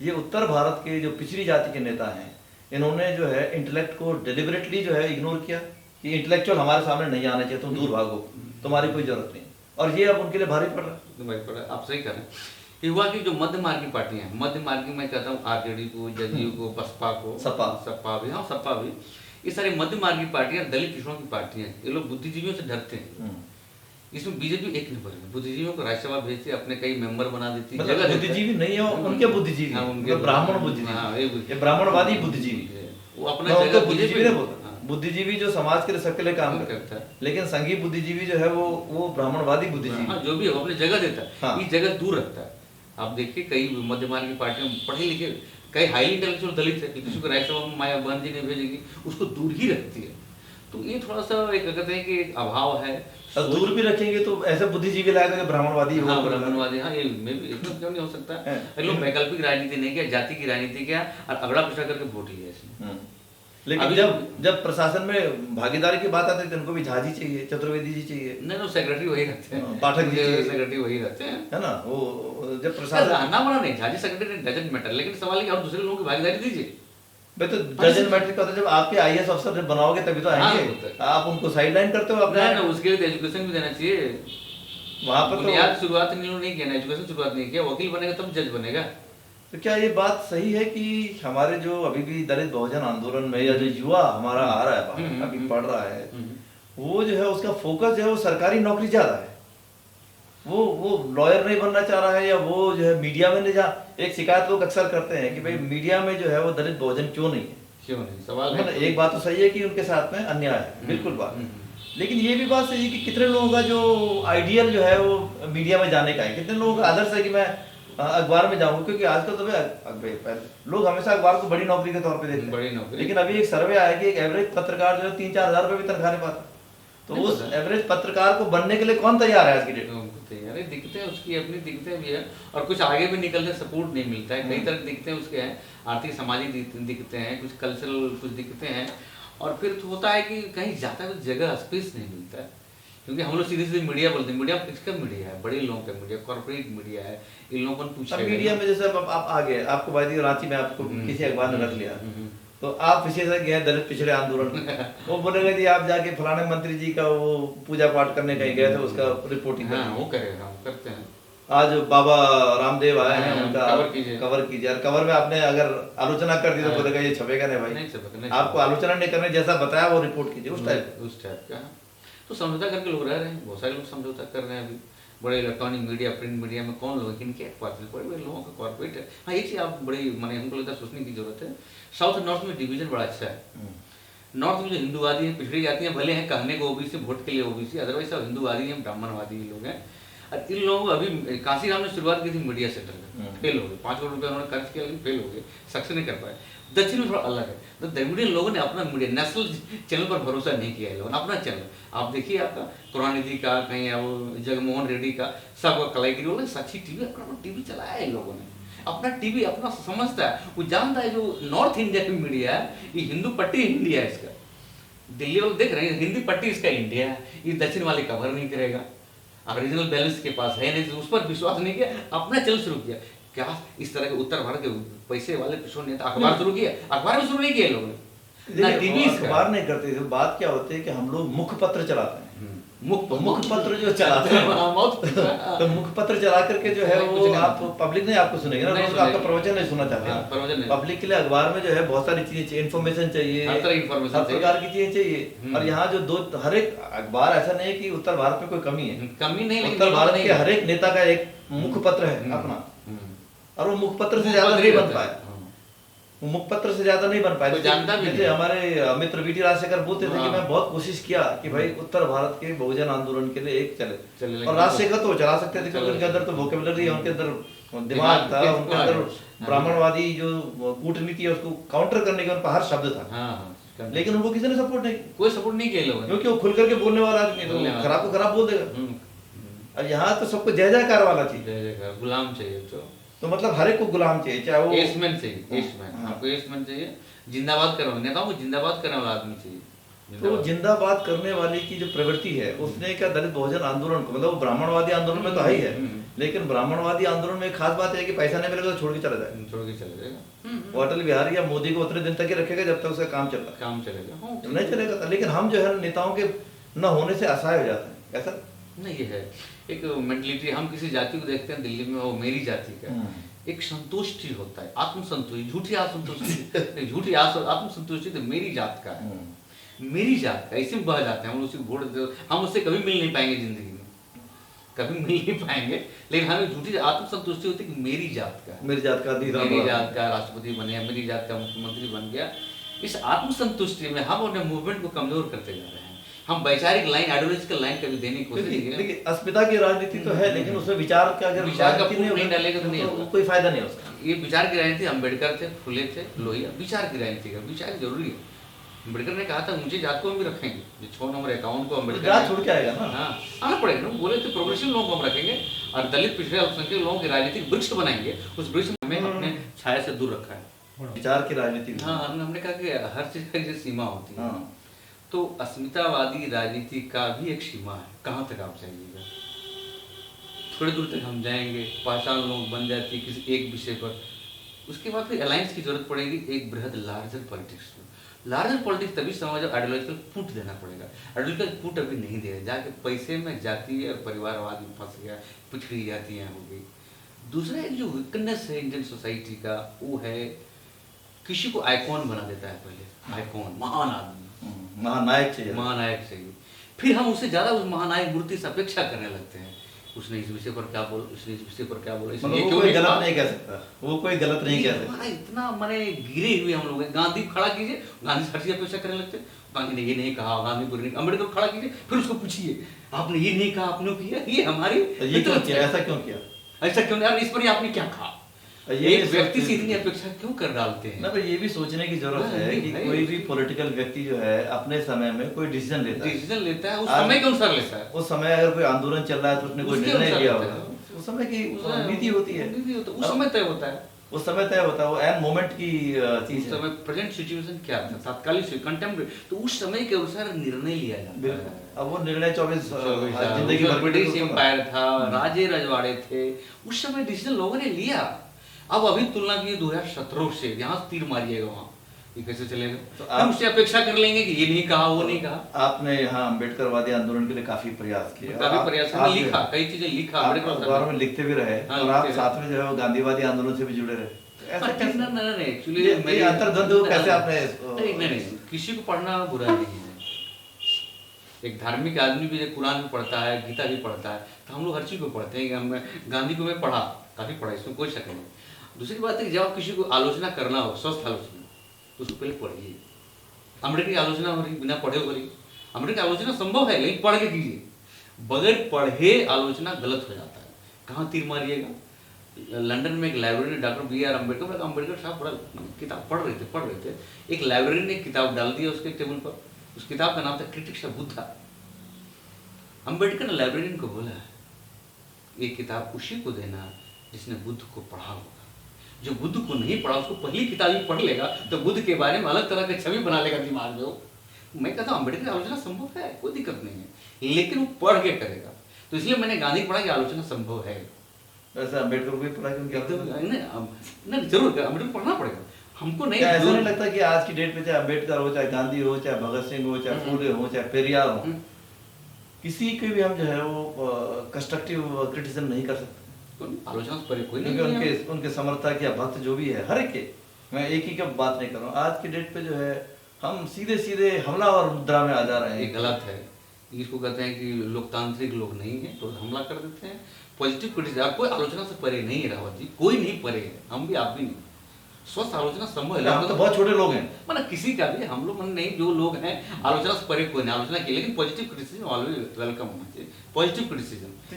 ये उत्तर भारत के जो पिछड़ी जाति के नेता हैं, इन्होंने जो है इंटेलेक्ट को डिलिबरेटली जो है इग्नोर किया कि इंटेलेक्चुअल हमारे सामने नहीं आने चाहिए, तुम दूर भागो, तुम्हारी कोई जरूरत नहीं, और ये अब उनके लिए भारी पड़ रहा है। आप सही कह रहे हैं। युवा की जो मध्य मार्ग की पार्टियां हैं, मध्य मार्ग की मैं कहता हूँ आरजेडी को, जदयू को, बसपा को, सपा भी, हाँ सपा भी, ये सारी मध्य मार्ग की पार्टियां, दलित पिछड़ों की पार्टियां, ये लोग बुद्धिजीवियों से डरते हैं। इसमें बीजेपी एक नंबर है, बुद्धिजीवियों को राज्यसभा भेजती है, अपने कई मेंबर बना देती है। बुद्धिजीवी नहीं है उनके बुद्धिजीवी, ब्राह्मण बुद्धिजीवी, ब्राह्मणवादी बुद्धिजीवी, वो अपना बुद्धिजीवी नहीं बोलता। बुद्धिजीवी जो समाज के लिए सबके लिए काम करता है, लेकिन संघीय बुद्धिजीवी जो है वो ब्राह्मणवादी बुद्धिजीवी, जो भी अपनी जगह देता है, इस जगह दूर रखता है। आप देखिए कई मध्य मार्ग की पार्टियों में पढ़े लिखे कई हाईली इंटेलेक्चुअल दलित है, किसी को राज्यसभा में माया बहन जी ने भेजेगी, उसको दूर ही रखती है। तो ये थोड़ा सा एक कहते हैं कि अभाव है। दूर भी रखेंगे तो ऐसे बुद्धिजीवी लाएगा ब्राह्मणवादी, हाँ ब्राह्मणवादी, हाँ ये में भी क्यों नहीं हो सकता है। लोग वैकल्पिक राजनीति नहीं किया, जाति की राजनीति किया और अगड़ा पिछड़ा करके वोट लिया इसमें। लेकिन अभी जब प्रशासन में भागीदारी की बात आती है तो इनको भी झा जी चाहिए, चतुर्वेदी जी चाहिए, नहीं तो सेक्रेटरी वही रहते हैं, पाठक जी चाहिए, सेक्रेटरी वही रहते हैं, है ना। वो जब सर प्रशासन रहना बना नहीं, झाजी सेक्रेटरी डजंट मैटर, लेकिन सवाल है कि और दूसरे लोगों की भागीदारी दीजिए। भाई तो डजन मैटर का होता है, जब आपके आईएएस अफसर जब बनाओगे तभी तो हाँ, आएंगे, होता है। आप उनको साइडलाइन करते हो अपने। ना उसके लिए एजुकेशन भी देना चाहिए, वहां पर तो बुनियाद शुरुआत नहीं किया ना, एजुकेशन शुरुआत नहीं किया, वकील बनेगा तब जज बनेगा। तो क्या ये बात सही है कि हमारे जो अभी भी दलित बहुजन आंदोलन में या जो युवा हमारा आ रहा है बाहर, अभी पढ़ रहा है, वो जो है उसका फोकस जो है वो सरकारी नौकरी ज्यादा है, वो लॉयर नहीं बनना चाह रहा है, या वो जो है मीडिया में नहीं जा। एक शिकायत लोग अक्सर करते हैं कि भाई मीडिया में जो है वो दलित बहुजन क्यों नहीं है। क्यों नहीं, सवाल है। मतलब एक बात तो सही है कि उनके साथ में अन्याय है, बिल्कुल बात है, लेकिन ये भी बात सही है कि कितने लोगों का जो आइडियल जो है वो मीडिया में जाने का है, कितने लोगों का आदर्श है कि मैं अखबार में जाऊंगा, क्योंकि आजकल तो पहले लोग हमेशा अखबार को बड़ी नौकरी के तौर पे देखते बड़ी हैं, नौकरी। लेकिन अभी एक सर्वे आया कि एक एवरेज पत्रकार जो है 3-4 हजार रुपए भी तनख्वाह नहीं पाता। तो नहीं उस पता। एवरेज पत्रकार को बनने के लिए कौन तैयार है आज की डेट में? तैयारी दिखते हैं उसकी, अपनी दिखते भी है, और कुछ आगे भी निकलने सपोर्ट नहीं मिलता है, कई तरह दिखते हैं उसके हैं, आर्थिक सामाजिक दिखते हैं, कुछ कल्चरल कुछ दिखते हैं, और फिर तो होता है कि कहीं जाता है तो जगह स्पेस नहीं मिलता है, क्योंकि हम लोग सीधे सीधे मीडिया बोलते हैं, मीडिया किसका मीडिया है, बड़े लोगों का मीडिया, कॉर्पोरेट मीडिया है, इन लोगों को पूछा मीडिया में जैसे अब आप आ गए, आपको बाई रांची में आपको किसी अखबार ने रख लिया, तो आप विशेषज्ञ हैं दलित पिछड़े आंदोलन में, वो बोलेंगे जी आप जाके फलाने मंत्री जी का वो पूजा पाठ करने कहीं गए थे, उसका रिपोर्टिंग हाँ, वो करेगा, हम करते हैं। आज बाबा रामदेव आए हैं, उनका कवर कीजिए। कवर कीजिए, और कवर में आपने अगर आलोचना कर दी तो बोलेगा ये छपेगा नहीं भाई, नहीं छपेगा, नहीं आपको आलोचना नहीं करने जैसा बताया वो रिपोर्ट कीजिए, उस टाइप। उस टाइप का। तो समझौता करके लोग रह रहे हैं, बहुत सारे लोग समझौता कर रहे हैं अभी, बड़े इलेक्ट्रॉनिक मीडिया, प्रिंट मीडिया में कौन लोग, किनके अखबार, बड़े बड़े लोगों का कॉर्पोरेट है। हाँ, ये चीज़ आप बड़ी मैंने हमको लगता है सोचने की जरूरत है। साउथ नॉर्थ में डिवीजन बड़ा अच्छा है। नॉर्थ में जो हिंदूवादी हैं, पिछड़ी जाती हैं, भले हैं कहने को ओबीसी, वोट के लिए ओबीसी, अदरवाइज सब हिंदूवादी हैं, ब्राह्मणवादी लोग हैं। और इन लोगों को अभी काशीराम ने शुरुआत की थी मीडिया सेंटर में, फेल हो गए, 5 करोड़ रुपये उन्होंने खर्च किया लेकिन फेल हो गए, सक्सेस नहीं कर पाए। दक्षिण में थोड़ा अलग है, तो द्रविडियन लोगों ने अपना मीडिया नेशनल चैनल पर भरोसा नहीं किया है, लोगों ने अपना चैनल, आप देखिए आपका करुणानिधि का, कहीं वो जगमोहन रेड्डी का, सबका कलाईगिरी वाला साक्षी टीवी, अपना टीवी चलाया है इन लोगों ने, अपना टीवी अपना समझता है, वो जानता है जो नॉर्थ इंडिया की मीडिया है ये हिंदू पट्टी इंडिया है इसका, दिल्ली वाले देख रहे हैं हिंदी पट्टी इसका इंडिया है, ये दक्षिण वाले कवर नहीं करेगा, रीजनल बैलेंस के पास है नहीं, उस पर विश्वास नहीं किया, अपना चैनल शुरू किया। क्या इस तरह के उत्तर भारत के पैसे वाले पिछड़ों ने अखबार शुरू किया, अखबार भी शुरू नहीं किया लोगों ने, ना टीवी, अखबार नहीं करते थे। बात क्या होती है कि हम लोग मुख्य पत्र चलाते हैं, मुख्य पत्र जो चलाते हैं तो मुख्य पत्र चला करके जो है वो आप पब्लिक नहीं आपको सुनेगी ना, लोग आपका प्रवचन नहीं सुनना चाहते हैं। पब्लिक के लिए अखबार में जो है बहुत सारी चीजें चाहिए, इन्फॉर्मेशन चाहिए, हर प्रकार की चीजें चाहिए। और यहाँ जो दो हर एक अखबार ऐसा नहीं है कि उत्तर भारत में कोई कमी है, कमी नहीं, उत्तर भारत के हर एक नेता का एक मुख्य पत्र है अपना, और वो मुख्य पत्र से ज्यादा नहीं बन पाया, वो मुख पत्र से ज्यादा नहीं बन पाए। तो जानता भी जैसे हमारे मित्र वीटी राजशेखर बोलते थे कि मैं बहुत कोशिश किया कि भाई उत्तर भारत के बहुजन आंदोलन के लिए एक चले, और राजशेखर तो चला सकते थे क्योंकि उनके अंदर तो वोकेबुलरी है, उनके अंदर दिमाग था, उनके अंदर ब्राह्मणवादी जो कूटनीति है उसको काउंटर करने का उनका हर शब्द था, लेकिन उनको किसी ने सपोर्ट नहीं, कोई सपोर्ट नहीं किया लोगों ने, क्योंकि वो खुल करके बोलने वाला आदमी तो खराब को खराब बोल देगा। और यहाँ तो सबको जय जयकार वाला चीज, गुलाम चाहिए तो मतलब हर एक को गुलाम चाहिए, चाहे वो एसमैन चाहिए, एसमैन, आपको एसमैन चाहिए, जिंदाबाद करने नेताओं को जिंदाबाद करने वाला आदमी चाहिए। तो जिंदाबाद करने वाली की जो प्रवृत्ति है उसने क्या दलित बहुजन आंदोलन को, मतलब वो ब्राह्मणवादी आंदोलन में तो है ही है, लेकिन ब्राह्मणवादी आंदोलन में खास बात है कि पैसा नहीं मिलेगा तो छोड़ के चला जाएगा, वो अटल बिहारी या मोदी को उतने दिन तक ही रखेगा जब तक उसका काम चलेगा, नहीं चलेगा। लेकिन हम जो है नेताओं के न होने से असहाय हो जाते हैं, ऐसा नहीं है एक मेंटलिटी, हम किसी जाति को देखते हैं दिल्ली में, वो मेरी जाति का एक संतुष्टि होता है, आत्मसंतुष्टि, झूठी आत्मसंतुष्टि, झूठी आत्मसंतुष्टि तो मेरी जात का है, मेरी जात का, इसी में बह जाते हैं हम, उसी वोट देते, हम उससे कभी मिल नहीं पाएंगे जिंदगी में, कभी मिल नहीं पाएंगे, लेकिन हमें झूठी आत्मसंतुष्टि होती है कि मेरी जात का, मेरी जात का राष्ट्रपति बन गया, मेरी जात का मुख्यमंत्री बन गया। इस आत्मसंतुष्टि में हम अपने मूवमेंट को कमजोर करते जा रहे हैं, हम वैचारिक लाइन, आइडियोलॉजिकल लाइन कभी देने की कोशिश नहीं की। देखिए अस्मिता की राजनीति तो है, लेकिन उसमें विचार का अगर विचार का नहीं डालेगा तो नहीं होगा, कोई फायदा नहीं हो सकता। ये विचार की राजनीति, अम्बेडकर थे, फुले थे, लोहिया, विचार की राजनीति का, विचार जरूरी है। अम्बेडकर ने कहा था ऊंचे जात को हम भी रखेंगे, जो 6 नंबर 51 को अम्बेडकर जात छोड़ के आएगा ना, हाँ आना पड़ेगा, बोले थे प्रोग्रेसिव लोगों को हम रखेंगे और दलित पिछड़े अल्पसंख्यक लोगों की राजनीतिक वृक्ष बनाएंगे, उस वृक्ष में हमें अपने छाया से दूर रखा है। विचार की राजनीति भी। हाँ, हमने कहा कि हर चीज का एक सीमा होती है। हाँ तो अस्मितावादी राजनीति का भी एक सीमा है, कहाँ तक आप जाइएगा। थोड़ी दूर तक हम जाएंगे, पहचान लोग बन जाती है किसी एक विषय पर, उसके बाद फिर अलायंस की जरूरत पड़ेगी एक बृहद लार्जर पॉलिटिक्स में। लार्जर पॉलिटिक्स तभी समझ जब आइडियोलॉजिकल पुट देना पड़ेगा। आइडियोलॉजिकल पुट अभी नहीं दे रहे, जाके पैसे में जातीय और परिवारवाद में फंस गया, पिछड़ी जातियाँ हो गई। दूसरा एक जो वीकनेस है इंडियन सोसाइटी का, वो है किसी को आइकॉन बना देता है पहले, आइकॉन महान आदमी, महानायक चाहिए। महानायक चाहिए, फिर हम उससे ज्यादा उस महानायक मूर्ति से अपेक्षा करने लगते हैं। उसने इस विषय पर क्या बोला, उसने इस विषय पर क्या बोला, मतलब इसलिए वो क्यों कोई नहीं गलत कहा? नहीं कह सकता, वो कोई गलत नहीं कह सकता। हमारा इतना माने गिरे हुए हम लोग हैं। गांधी खड़ा कीजिए, गांधी से हर चीज अपेक्षा करने लगते हैं। गांधी ने ये नहीं कहा, गांधी को नहीं, अम्बेडकर खड़ा कीजिए, फिर उसको पूछिए आपने ये नहीं कहा, आपने किया, ये हमारी तो ये क्यों किया, ऐसा क्यों किया, ऐसा क्यों नहीं, इस पर ही आपने क्या कहा। ये एक व्यक्ति से इतनी अपेक्षा क्यों कर डालते हैं? ना, पर ये भी सोचने की जरूरत है कि कोई भी पॉलिटिकल व्यक्ति जो है अपने समय में कोई डिसीजन लेता है, डिसीजन लेता है, उस समय के अनुसार लेता है। उस समय अगर कोई आंदोलन चल रहा है तो उसने कोई उसके निर्णय अनुसार लिया लेता होगा, है। उस समय की नीति होती है, नीति होता है, उस समय तय होता है। उस समय तय होता है, वो एन मोमेंट की चीज उस है। समय प्रेजेंट सिचुएशन क्या था, तात्कालिक कंटेम्प्रेरी, तो उस समय के अनुसार निर्णय लिया जाता है। बिल्कुल, अब वो निर्णय 24 जिंदगी उसमें भर ब्रिटिश एम्पायर था, राजे रजवाड़े थे, उस समय डिसीजन लोगों ने लिया। अब अभी तुलना की 2017 से, यहाँ से तीर मारिएगा वहाँ, ये कैसे चलेगा? तो हम उससे अपेक्षा कर लेंगे कि ये नहीं कहा, वो नहीं कहा। आपने यहाँ अम्बेडकरवादी आंदोलन के लिए काफी प्रयास किए, काफी प्रयास आप में लिखा, कई चीजें लिखा, आप अम्बेडकर अखबारों में लिखते भी रहे, हाँ, और आप लिखते साथ में जो है वो गांधीवादी आंदोलन से भी जुड़े रहे, तो ऐसा कैसे? नहीं, एक्चुअली ये अंतर्द्वंद कैसे आपने नहीं, किसी को पढ़ना बुरा नहीं है। एक धार्मिक आदमी भी जब कुरान भी पढ़ता है, गीता भी पढ़ता है, तो हम लोग हर चीज को पढ़ते हैं। गांधी को मैं पढ़ा, काफी पढ़ा, इसमें कोई शक नहीं। दूसरी बात है कि जब आप किसी को आलोचना करना हो, स्वस्थ आलोचना, तो उसको पहले पढ़िए। अम्बेडकर की आलोचना हो रही, बिना पढ़े हो रही। अम्बेडकर की आलोचना संभव है, लेकिन पढ़ के कीजिए। बगैर पढ़े आलोचना गलत हो जाता है। कहाँ तीर मारिएगा? लंदन में एक library, doctor B.R. Ambedkar, Ambedkar साहब बड़ा किताब पढ़ रहे थे, एक लाइब्रेरी ने किताब डाल दिया उसके टेबल पर। उस किताब का नाम था क्रिटिक्स ऑफ बुद्धा। अम्बेडकर ने लाइब्रेरियन को बोला, ये किताब उसी को देना जिसने बुद्ध को पढ़ा होगा। जो बुद्ध को नहीं पढ़ा, उसको पहली किताब ही पढ़ लेगा तो बुद्ध के बारे में अलग तरह की छवि बना लेगा दिमाग में वो। मैं कहता हूँ अम्बेडकर की आलोचना संभव है, कोई दिक्कत नहीं है, लेकिन वो पढ़ के करेगा। तो इसलिए मैंने गांधी पढ़ा कि आलोचना संभव है। वैसे अम्बेडकर को भी पढ़ा क्यों किया? नहीं, जरूर अम्बेडकर पढ़ना पड़ेगा हमको। नहीं, क्या ऐसा नहीं लगता कि आज की डेट में चाहे अम्बेडकर हो, चाहे गांधी हो, चाहे भगत सिंह हो, चाहे फूले हो, चाहे पेरियार हो, किसी के भी हम जो है वो कंस्ट्रक्टिव क्रिटिसिज्म नहीं कर सकते, आलोचना पर कोई क्योंकि नहीं, उनके समर्थक या भक्त जो भी है, हर एक के, मैं एक ही का बात नहीं कर रहा हूँ, आज की डेट पे जो है हम सीधे सीधे हमलावर मुद्रा में आ जा रहे ये हैं। गलत है। इसको कहते हैं कि लोकतांत्रिक लोग नहीं है तो हमला कर देते हैं। पॉजिटिव क्रिटिसिज्म, कोई आलोचना से परे नहीं है रावत जी, कोई नहीं परे है, हम भी आप भी नहीं। स्वस्थ आलोचना संभव है। हम तो बहुत छोटे लोग हैं, मतलब किसी का भी, हम लोग मन नहीं, जो लोग हैं आलोचना से परे कोई नहीं आलोचना की, लेकिन पॉजिटिव क्रिटिसिज्म ऑलवेज वेलकम होना चाहिए। पॉजिटिव क्रिटिसिज्म तो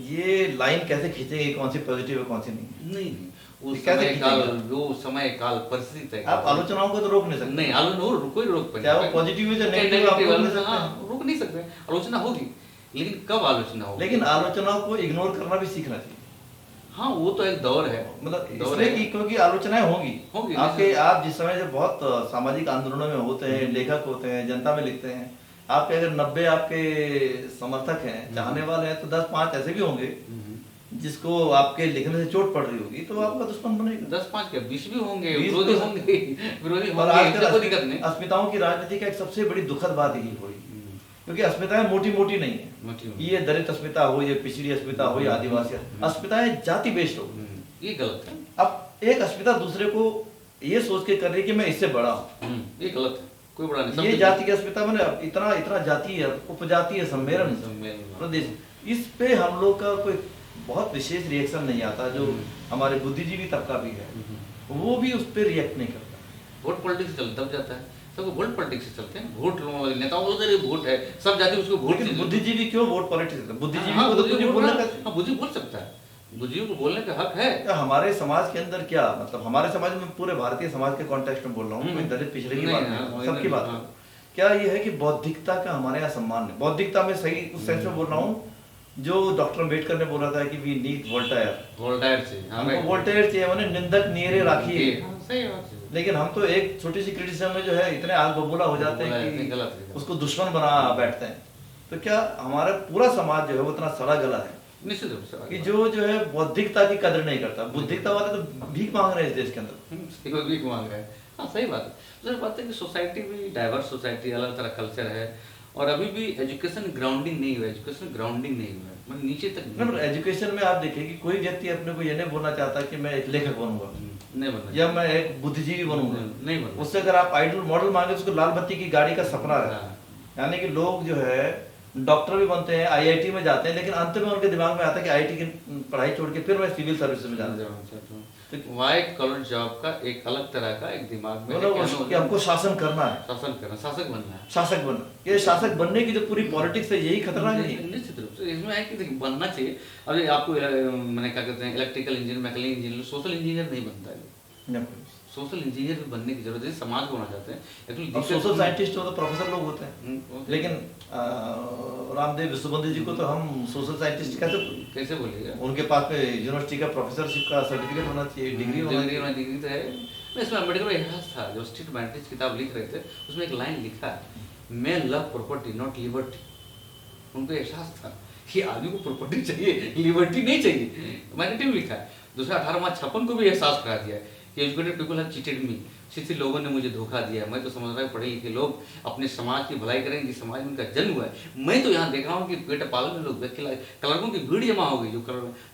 ये लाइन कैसे खींचेंगे, कौन सी पॉजिटिव है कौन सी नहीं? नहीं, वो ये कैसे समय काल, खींचेंगे? जो समय काल परिस्थिति है। आप आलोचनाओं को तो रोक नहीं सकते, नहीं, आलोचना कोई रोक पाएगा, चाहे वो पॉजिटिव है या नेगेटिव, आप रोक नहीं सकते। हाँ, रोक नहीं सकते। आलोचना होगी, लेकिन कब आलोचना होगी? लेकिन आलोचनाओं को इग्नोर करना भी सीखना चाहिए। हाँ, वो तो एक दौर है, मतलब दौर इसलिए है। कि क्योंकि आलोचनाएं होंगी आपके, आप जिस समय जब बहुत सामाजिक आंदोलनों में होते हैं, लेखक होते हैं, जनता में लिखते हैं, आपके अगर 90 आपके समर्थक हैं, चाहने वाले हैं, तो 10-5 ऐसे भी होंगे जिसको आपके लिखने से चोट पड़ रही होगी, तो आपका दुश्मन बनेगा। 10-5 क्या 20 भी होंगे, 20 विरोधी तो- होंगे, विरोधी और होंगे, आजकल कोई दिक्कत नहीं। अस्मिताओं की राजनीति का एक सबसे बड़ी दुखद बात यही हुई, क्योंकि अस्मिताएं मोटी मोटी नहीं है, मोटी- ये दलित अस्मिता हो, ये पिछड़ी अस्मिता हो, या आदिवासी अस्मिताएं जाति बेस्ड हो। ये गलत है। अब एक अस्मिता दूसरे को ये सोच के कर रही है कि मैं इससे बड़ा हूँ, ये गलत है, कोई बड़ा नहीं। ये जाति की अस्मिता मैंने इतना इतना जातीय उपजातीय सम्मेलन सम्मेलन। प्रदेश, इस पे हम लोग का कोई बहुत विशेष रिएक्शन नहीं आता। जो हमारे बुद्धिजीवी तबका भी है वो भी उस पर रिएक्ट नहीं करता। वोट पॉलिटिक्स चल दब जाता है, सबको वोट पॉलिटिक्स से चलते हैं। वोट नेताओं को वोट है, सब जाति उसको वोट। लेकिन बुद्धिजीवी क्यों वोट पॉलिटिक्स? बुद्धिजीवी हाँ, को तो बुद्धिजीवी कुछ बोलने का, हाँ, बुद्धिजीवी बोल सकता है, बुद्धिजीवी को बोलने का हक है। क्या हमारे समाज के अंदर, क्या मतलब हमारे समाज में, पूरे भारतीय समाज के कॉन्टेक्स्ट में बोल रहा हूँ, कोई दलित पिछड़े की नहीं, बात हाँ, नहीं, सबकी बात हाँ। क्या ये है कि बौद्धिकता का हमारे यहाँ सम्मान है। बौद्धिकता में सही उस सेंस में बोल रहा हूँ, जो डॉक्टर अम्बेडकर ने बोला था कि वी नीड वोल्टायर, वोल्टायर से हमको वोल्टायर चाहिए, मैंने निंदक नियरे राखी। हाँ, सही बात है। लेकिन हम तो एक छोटी सी क्रिटिसिज्म में जो है इतने आग बबूला हो जाते बबूला हैं जाते हैं, गलत है, कि गलत। उसको दुश्मन बना बैठते हैं। तो क्या हमारा पूरा समाज जो है वो इतना सड़ा गला है निश्चित रूप से कि जो है बौद्धिकता की कदर नहीं करता। बुद्धिकता वाले तो भीख मांग रहे हैं इस देश के अंदर। केवल भीख मांग रहे हैं। हाँ सही बात है। दूसरी बात है कि सोसाइटी भी डाइवर्स सोसाइटी, अलग तरह कल्चर है और अभी भी एजुकेशन ग्राउंडिंग नहीं हुआ है, एजुकेशन ग्राउंडिंग नहीं हुआ है, मतलब नीचे तक नहीं मतलब एजुकेशन में आप देखिए कि कोई व्यक्ति अपने को ये नहीं बोलना चाहता कि मैं एक लेखक बनूंगा नहीं बनना या मैं एक बुद्धिजीवी बनूंगा। नहीं बनना। उससे अगर आप आइडल मॉडल मांगे तो उसको लाल बत्ती की गाड़ी का सपना है। हाँ। यानी कि लोग जो है डॉक्टर भी बनते हैं, आईआईटी में जाते हैं, लेकिन अंत में उनके दिमाग में आता है कि आईआईटी की पढ़ाई छोड़ के फिर मैं सिविल सर्विस में जाना चाहता हूँ। व्हाइट कॉलर जॉब का एक अलग तरह का एक दिमाग में है मतलब कि हमको शासन करना है, शासन करना, शासक बनना है। शासक बनना। ये शासक बनने की जो पूरी पॉलिटिक्स है यही खतरा नहीं है। निश्चित रूप से इसमें है कि देखिए बनना चाहिए। अब ये आपको मैंने क्या कहते हैं electrical engineer, mechanical engineer, social engineer नहीं बनता है। सोशल इंजीनियर भी बनने की जरूरत है, समाज को होना चाहते हैं। अब सोशल साइंटिस्ट हो तो प्रोफेसर लोग होते हैं, लेकिन रामदेव विश्वबंधु जी को तो हम सोशल साइंटिस्ट कैसे बोलिएगा? उनके पास में यूनिवर्सिटी का प्रोफेसरशिप का सर्टिफिकेट होना चाहिए, डिग्री होना चाहिए। डिग्री तो है। मैं इसमें अम्बेडकर का एहसास था, जो स्ट्रीट मैंटिस किताब लिख रहे थे उसमें एक लाइन लिखा है, मैं लव प्रॉपर्टी नॉट लिबर्टी। उनको एहसास था कि आदमी को प्रॉपर्टी चाहिए, लिबर्टी नहीं चाहिए। मैंने लिखा है। दूसरा 1856 को भी एहसास करा दिया है कि एजुकेटेड पीपल हैव चीटेड मी, शिक्षित लोगों ने मुझे धोखा दिया है। मैं तो समझ रहा हूँ पढ़े लिखे लोग अपने समाज की भलाई करेंगे, जिस समाज में उनका जन्म हुआ है। मैं तो यहाँ देख रहा हूँ कि पेट पालन में लोग क्लर्कों की भीड़ जमा हो गई,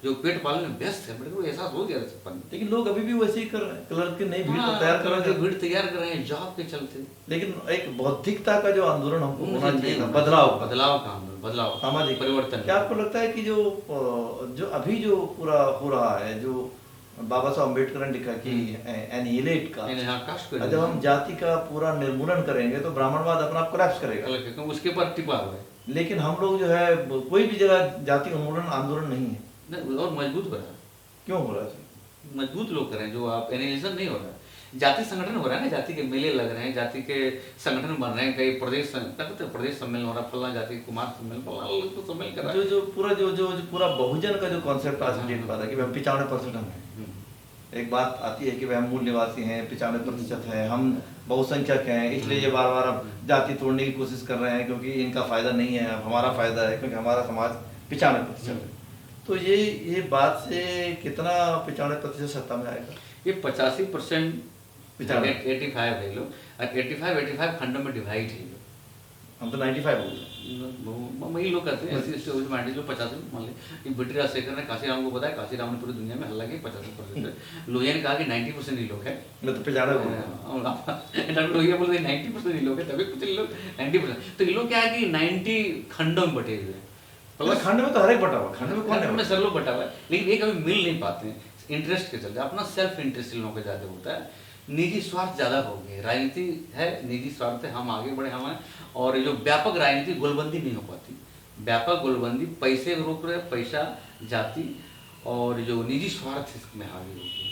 जो पेट पालन में व्यस्त है। मेरे को एहसास हो गया था। लेकिन लोग अभी भी वैसे ही कर रहे हैं, क्लर्क की नई भीड़ तैयार कर रहे हैं, भीड़ तैयार कर रहे हैं जॉब के चलते। लेकिन एक बौद्धिकता का जो आंदोलन हमको होना चाहिए था, बदलाव का आंदोलन, बदलाव, सामाजिक परिवर्तन। क्या आपको लगता है कि जो अभी जो पूरा हो रहा है, जो बाबा साहब अम्बेडकर ने लिखा कि एनिहिलेट का, जब हम जाति का पूरा निर्मूलन करेंगे तो ब्राह्मणवाद अपना आप कोलैप्स करेगा, उसके पर टिपा हुआ है। लेकिन हम लोग जो है कोई भी जगह जाति उन्मूलन आंदोलन नहीं है। और मजबूत हो रहा है। क्यों हो रहा है? मजबूत लोग कर रहे हैं, जो आप एनिहिलेशन नहीं हो रहा है। जाति संगठन हो रहा है ना, जाति के मेले लग रहे हैं, जाति के संगठन बन रहे हैं, कई प्रदेश प्रदेश सम्मेलन हो रहा है, फलना जाति कुमार सम्मेलन, फलना सम्मेलन कर रहा है। जो पूरा बहुजन का जो कॉन्सेप्ट आज डेट पा रहा है कि 95% हम हैं। एक बात आती है कि वह मूल निवासी हैं, 95% है, हम बहुसंख्यक हैं, इसलिए ये बार बार अब जाति तोड़ने की कोशिश कर रहे हैं क्योंकि इनका फायदा नहीं है, अब हमारा फायदा है क्योंकि हमारा समाज 95% है। तो ये बात से कितना 95% सत्ता में आएगा? ये 85%, 85 है लोग, और 85 खंडों में डिवाइड है। हम तो 95 हो गए। वही लोग कहते हैं ऐसे मान लीजिए 50 मान लीजिए बिटी राजशेखर ने काशीराम को बताया, काशीराम ने पूरी दुनिया में हल्ला किया 50%। लोहिया ने कहा कि 90% ही लोग हैं। मैं तो 95 हो गया। लोहिया बोलते 90% ही लोग हैं, तभी कुछ लोग 90%। तो ये लोग क्या है कि 90 खंडों में बटे हुए हैं। प्लस खंड में तो हर एक बटा हुआ, खंड में कौन है? में सब लोग बटा हुआ है, लेकिन ये कभी मिल नहीं पाते हैं इंटरेस्ट के चलते। अपना सेल्फ इंटरेस्ट इन लोगों का ज़्यादा होता है, निजी स्वार्थ ज़्यादा हो गए। राजनीति है निजी स्वार्थ है, हम आगे बढ़े हमारे, और जो व्यापक राजनीति गोलबंदी नहीं हो पाती। व्यापक गोलबंदी पैसे रोक रहे, पैसा, जाति और जो निजी स्वार्थ इसमें हावी होगी।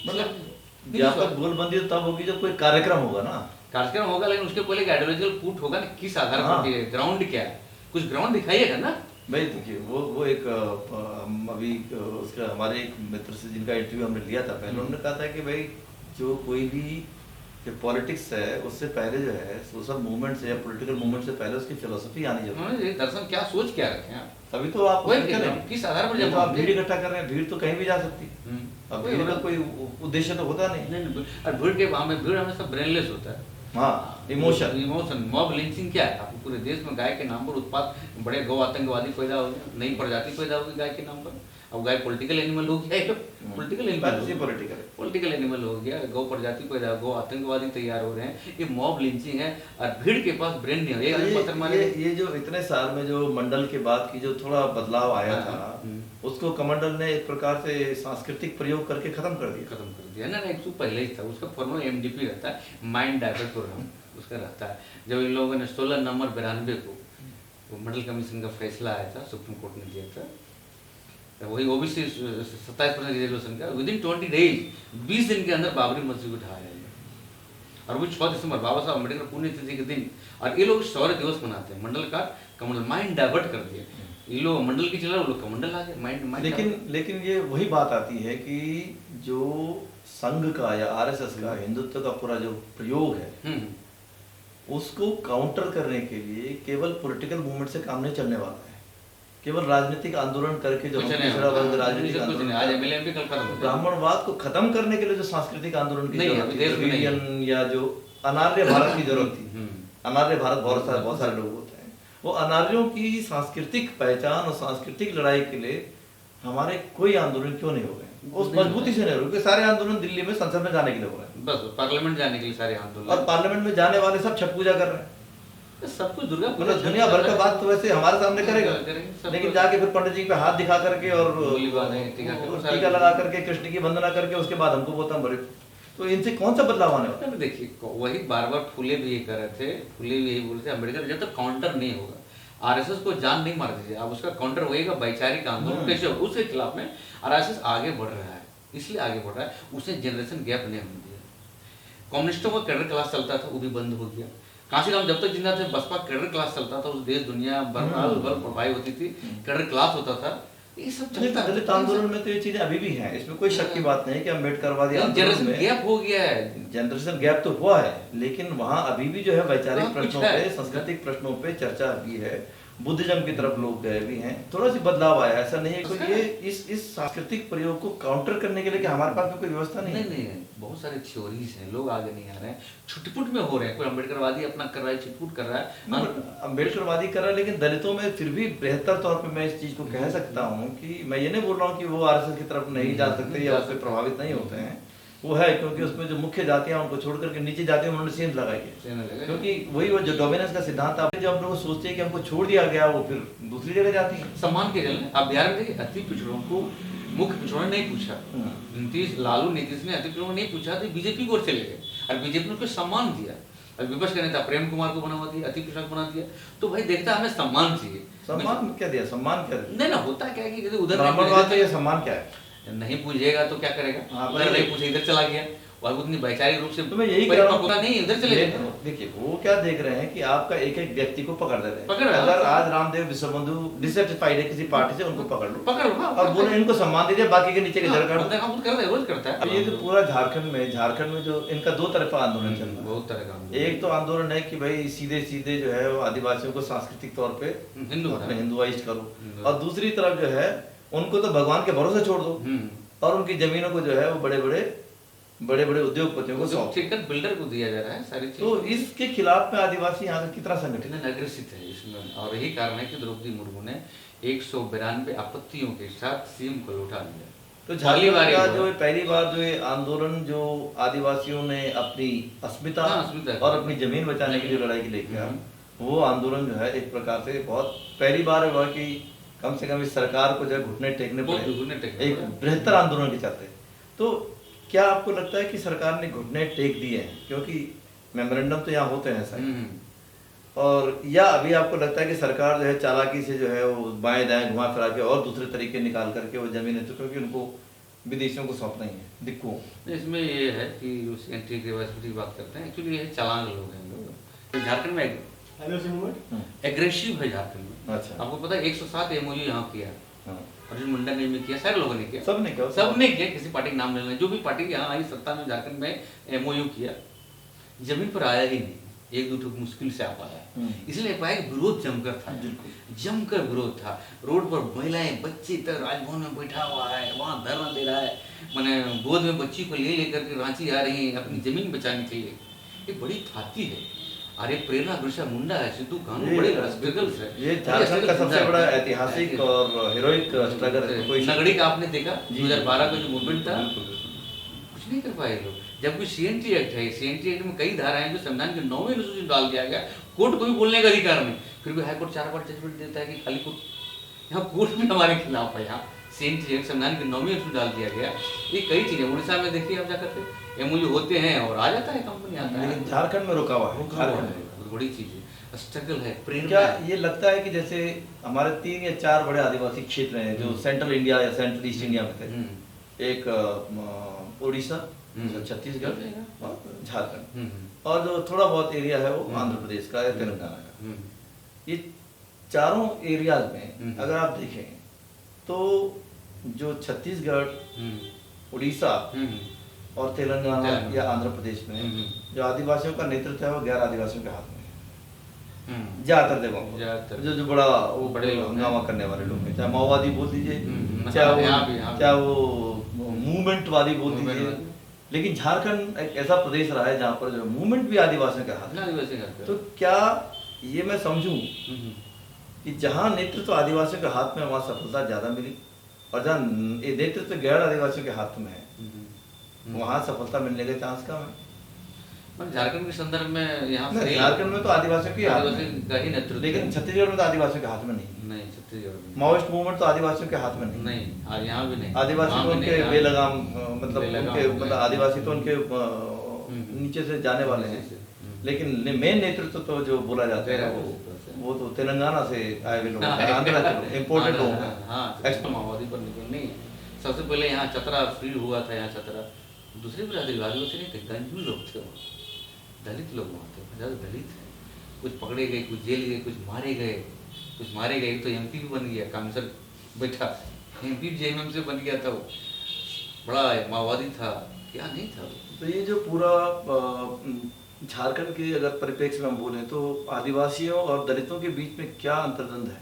मतलब व्यापक गोलबंदी तब होगी जब कोई कार्यक्रम होगा ना, कार्यक्रम होगा, लेकिन उसके पहले एक आइडियोलॉजिकल कूट होगा ना, किस आधार पर, ग्राउंड क्या है, कुछ ग्राउंड दिखाइएगा ना भाई। देखिए वो एक अभी उसका हमारे एक मित्र से जिनका इंटरव्यू हमने लिया था पहले, उन्होंने कहा था कि भाई जो कोई भी जो पॉलिटिक्स है उससे पहले जो है सोशल मूवमेंट से या पॉलिटिकल मूवमेंट से पहले उसकी फिलोसफी आनी जरूरी है। दर्शन क्या सोच क्या रखे हैं, तभी तो आप किस आधार पर जब आप भीड़ इकट्ठा कर रहे हैं, भीड़ तो कहीं भी जा सकती है, अब भीड़ का कोई उद्देश्य तो होता नहीं। और भीड़ के भीड़ हमेशा ब्रेनलेस होता है। हाँ, इमोशन। मॉब लिंचिंग क्या है? आपको पूरे देश में गाय के नाम पर उत्पात, बड़े गौ आतंकवादी पैदा हो गए, नई प्रजाति पैदा हो गई गाय के नाम पर। अब गाय पॉलिटिकल एनिमल हो गया, पॉलिटिकल एनिमल हो गया, गौ प्रजाति पैदा, गौ आतंकवादी तैयार हो रहे हैं। ये मॉब लिंचिंग है, और भीड़ के पास ब्रेन नहीं है। ये जो इतने साल में जो मंडल के बाद की जो थोड़ा बदलाव आया था, उसको कमंडल ने एक प्रकार से सांस्कृतिक प्रयोग करके खत्म कर दिया ना। एक तो पहले ही था, उसका फॉर्मूला MDP रहता है, माइंड डाइवर्ट प्रोग्राम उसका रहता है। जब इन लोगों ने 16 नवंबर 92 को मंडल कमीशन का फैसला आया था, सुप्रीम कोर्ट ने दिया था, वही OBC 27% रिजर्वेशन का, विदिन 20 डेज 20 दिन के अंदर बाबरी मस्जिद को ढाया गया। और वो 6 दिसंबर बाबा साहब अम्बेडकर पुण्यतिथि के दिन, और ये लोग शौर्य दिवस मनाते हैं। मंडल का कमंडल माइंड डाइवर्ट कर दिया। ये लोग मंडल की चला, वो लोग कमंडल आ गए, माइंड लेकिन ये वही बात आती है कि जो संघ का या आरएसएस का हिंदुत्व का पूरा जो प्रयोग है उसको काउंटर करने के लिए केवल पॉलिटिकल मूवमेंट से काम नहीं चलने वाला है। केवल राजनीतिक आंदोलन करके जो पिछड़ा वर्ग राजनीतिक आंदोलन, ब्राह्मणवाद को खत्म करने के लिए जो सांस्कृतिक आंदोलन की जरूरत थी, द्रविडियन या जो अनार्य भारत की जरूरत थी, अनार्य भारत बहुत सारे लोग होते हैं, वो अनार्यों की सांस्कृतिक पहचान और सांस्कृतिक लड़ाई के लिए हमारे कोई आंदोलन क्यों नहीं हो गए? उस मजबूती से नहीं हो रहे। सारे आंदोलन दिल्ली में संसद में जाने के लिए हो रहे हैं, बस पार्लियामेंट जाने के लिए सारे आंदोलन, और पार्लियामेंट में जाने वाले सब छठ पूजा कर रहे हैं। सब कुछ दुर्गा पूजा, मतलब दुनिया भर का बात तो वैसे हमारे सामने करेगा, लेकिन जाके फिर पंडित जी पे हाथ दिखा करके और टीका लगा करके कृष्ण की वंदना करके उसके बाद हमको बोलता भरे। तो इनसे कौन सा बदलाव आने वाला है? देखिए वही बार बार फुले भी ये कर रहे थे, फुले भी यही बोल रहे थे, अम्बेडकर जब तक काउंटर नहीं होगा, आरएसएस को जान नहीं मार दीजिए, अब उसका काउंटर होएगा वैचारिक आंदोलन कैसे होगा, उसके खिलाफ में आरएसएस आगे बढ़ रहा है, इसलिए आगे बढ़ रहा है, उसने जनरेशन गैप नहीं होने दिया। कम्युनिस्टों का कैडर क्लास चलता था, वो भी बंद हो गया। काशीराम जब तक जिंदा थे, बसपा कैडर क्लास चलता था, उस देश दुनिया भर पढ़ाई होती थी, कैडर क्लास होता था, ये सब चलता है। दलित आंदोलन में तो ये चीजें अभी भी हैं, इसमें कोई शक की बात नहीं कि अम्बेडकरवादी आंदोलन में गैप हो गया है, जनरेशन गैप तो हुआ है, लेकिन वहाँ अभी भी जो है वैचारिक प्रश्नों पे, सांस्कृतिक प्रश्नों पे चर्चा भी है, बुद्धिज्म की तरफ लोग गए भी हैं, थोड़ा सी बदलाव आया, ऐसा नहीं है। तो ये इस सांस्कृतिक प्रयोग को काउंटर करने के लिए कि हमारे पास कोई व्यवस्था नहीं है। बहुत सारे थ्योरीज हैं, लोग आगे नहीं आ रहे हैं, छुटपुट में हो रहे हैं, कोई अम्बेडकरवादी अपना कर रहा है, छुटपुट कर रहा है, अम्बेडकरवादी कर रहा है, लेकिन दलितों में फिर भी बेहतर तौर पे मैं इस चीज को कह सकता हूँ कि मैं ये नहीं बोल रहा हूँ कि वो आरएसएस की तरफ नहीं जा सकते या उससे प्रभावित नहीं होते हैं, वो है, क्योंकि उसमें जो मुख्य जातियां उनको छोड़ करके नीचे जातियां उन्होंने सेंध लगाई है, क्योंकि वही वो जो डोमिनेंस का सिद्धांत आप जब हम लोग सोचते हैं कि हमको छोड़ दिया गया, वो फिर दूसरी जगह जाती है। सम्मान के जल आप बिहार में देखिए, अति पिछड़ों को मुख्य पिछड़ों ने नहीं पूछा, लालू नीतीश ने अति पिछड़ों को नहीं पूछा, तो बीजेपी को चले गए और बीजेपी ने उसको सम्मान दिया। विपक्ष का नेता प्रेम कुमार को बना दिया, अति पिछड़ा को बना दिया, तो भाई देखता हमें सम्मान चाहिए। सम्मान क्या दिया? सम्मान क्या दिया? नहीं ना, होता क्या है कि उधर सम्मान क्या है, नहीं पूछेगा तो क्या करेगा, अगर नहीं पूछे इधर चला गया, और उतनी वैचारिक रूप से तो मैं यही कह रहा हूं, नहीं इधर चले गए। देखिए वो क्या देख रहे हैं कि आपका एक एक व्यक्ति को पकड़ दे रहे हैं। अगर आज रामदेव विश्वबंधु डिसैटिस्फाइड है किसी पार्टी से, उनको पकड़ लो और बोले इनको सम्मान दीजिए, बाकी के नीचे के जड़ काट दो। रोज करता है। ये जो पूरा झारखंड में जो इनका दो तरफा आंदोलन चल रहा है, बहुत तरह का एक तो आंदोलन है कि भाई सीधे सीधे जो है वो आदिवासियों को सांस्कृतिक तौर पे हिंदुआइज करो, और दूसरी तरफ जो है उनको तो भगवान के भरोसे छोड़ दो और उनकी जमीनों को जो है वो बड़े बड़े उद्योगपतियों को सौंप, बिल्डर को दिया जा रहा है सारी चीज। तो इसके खिलाफ में आदिवासी यहाँ का कितना संगठित है, अग्रसित है इसमें, और यही कारण है कि द्रौपदी मुर्मू ने 192 आपत्तियों के साथ सीएम को उठा लिया। तो झारखंड का जो पहली बार जो ये आंदोलन जो आदिवासियों ने अपनी अस्मिता और अपनी जमीन बचाने की जो लड़ाई की लेकर, वो आंदोलन जो है एक प्रकार से बहुत पहली बार हुआ कि कम से कम इस सरकार को जो है घुटने टेकने पड़े एक बेहतर आंदोलन के चलते। तो क्या आपको लगता है कि सरकार ने घुटने टेक दिए हैं, क्योंकि मेमोरेंडम तो यहाँ होते हैं सर, और या अभी आपको लगता है कि सरकार जो है चालाकी से जो है वो बाएं दाएं घुमा फिरा के और दूसरे तरीके निकाल करके वो जमीनें, तो क्योंकि उनको विदेशियों को सौंपना ही है दिक्कुओं। इसमें ये है कि एंटी ग्रेविटी की बात करते हैं, एक्चुअली ये चालान लोग हैं लोग। झारखंड में एग्रेसिव है झारखंड में। अच्छा, आपको पता है 107 एमओयू यहाँ किया, अर्जुन मुंडा ने भी किया, सारे लोगों ने किया, सबने किया, किसी पार्टी का नाम लेना, जो भी पार्टी यहाँ आई सत्ता में झारखंड में एमओयू किया, जमीन पर आया ही नहीं, एक दो मुश्किल से आ पाया, इसलिए पाया कि विरोध जमकर विरोध था। रोड पर महिलाएं बच्चे तक राजभवन में बैठा हुआ है, वहाँ धरना दे रहा है, मैंने गोद में बच्ची को ले लेकर के रांची आ रही है अपनी जमीन बचाने के लिए, ये बड़ी थाती है। अरे प्रेरणा बिरसा मुंडा है, सिद्धू कानू, बड़े स्ट्रगल्स है। ये झारखंड का सबसे बड़ा ऐतिहासिक और हीरोइक स्ट्रगल है। कोई नगड़ी का आपने देखा 2012 का जो मूवमेंट था, कुछ नहीं कर पाए लोग। जबकि सीएनटी एक्ट है, सीएनटी एक्ट में कई धाराएं हैं जो संविधान के 9वें अनुसूची में डाल दिया गया, कोर्ट को भी बोलने का अधिकार नहीं, फिर भी हाईकोर्ट 4 बार जजमेंट देता है कि खाली कोर्ट, यहाँ कोर्ट भी हमारे खिलाफ है। यहाँ सीएनटी एक्ट संविधान के 9वें अनुसूची डाल दिया गया। ये कई चीजें उड़ीसा में देखिए आप जाकर के एमओयू होते हैं और आ जाता है, कंपनी आता है, लेकिन झारखंड में रुका हुआ है, बड़ी चीज है, स्ट्रगल है। क्या ये लगता है कि जैसे हमारे 3 या 4 बड़े आदिवासी क्षेत्र हैं जो सेंट्रल इंडिया या सेंट्रल ईस्ट इंडिया में थे, एक उड़ीसा, छत्तीसगढ़ और झारखंड, और जो थोड़ा बहुत एरिया है वो आंध्र प्रदेश का या तेलंगाना का, ये चारों एरियाज में हम्म। अगर आप देखें तो जो छत्तीसगढ़, उड़ीसा और तेलंगाना या आंध्र प्रदेश में जो आदिवासियों का नेतृत्व है वो गैर आदिवासियों के हाथ में है ज्यादातर जगहों पर। ज्यादातर। जो जो बड़ा वो बड़े लोग हंगामा हैं। करने वाले लोग हैं, चाहे माओवादी बोल दीजिए, यहाँ चाहे वो मूवमेंट वादी बोल Movement दीजिए, वादी। लेकिन झारखंड एक ऐसा प्रदेश रहा है जहाँ पर जो मूवमेंट भी आदिवासियों के हाथ में। आदिवासी करते तो क्या ये मैं समझूं कि जहाँ नेतृत्व आदिवासियों के हाथ में वहाँ सफलता ज्यादा मिली, और जहाँ ये नेतृत्व गैर आदिवासियों के हाथ में है वहाँ सफलता मिलने के चांस कम है। झारखंड के संदर्भ में यहाँ नहीं, झारखंड में तो आदिवासियों के हाथ आदिवासी में, का ही नेतृत्व लेकिन छत्तीसगढ़ में तो आदिवासियों के हाथ में नहीं। नहीं, छत्तीसगढ़ में माओइस्ट मूवमेंट तो आदिवासियों के हाथ में नहीं। नहीं, और यहाँ भी नहीं। आदिवासी वहाँ तो भी उनके नहीं, यहाँ- बेलगाम मतलब बेलगाम उनके हो गए। मतलब आदिवासी तो उनके हम्म। नीचे से जाने वाले हैं, नीचे से, लेकिन मेन नेतृत्व तो जो बोला जाता है गैर वो आदिवासी से। वो तो तेलंगाना से आए हुए लोग हाँ, हैं, आंध्र के लोग, इम्पोर्टेड लोग हैं। हाँ, Export- माओवादी पर निकल नहीं है। सबसे पहले यहाँ चतरा फ्री हुआ था, यहाँ चतरा दूसरे भी आदिवासी नहीं थे, गंजू लोग थे वहाँ, दलित लोग वहाँ थे, ज़्यादा दलित हैं। कुछ पकड़े गए, कुछ जेल गए, कुछ मारे गए, तो एमपी भी बन गया, कामसर बैठा एमपी जेएमएम से बन गया था वो, बड़ा माओवादी था, क्या नहीं था वो। तो ये जो पूरा झारखंड के अगर परिप्रेक्ष्य में हम बोलें तो आदिवासियों और दलितों के बीच में क्या अंतर्द्वंद है?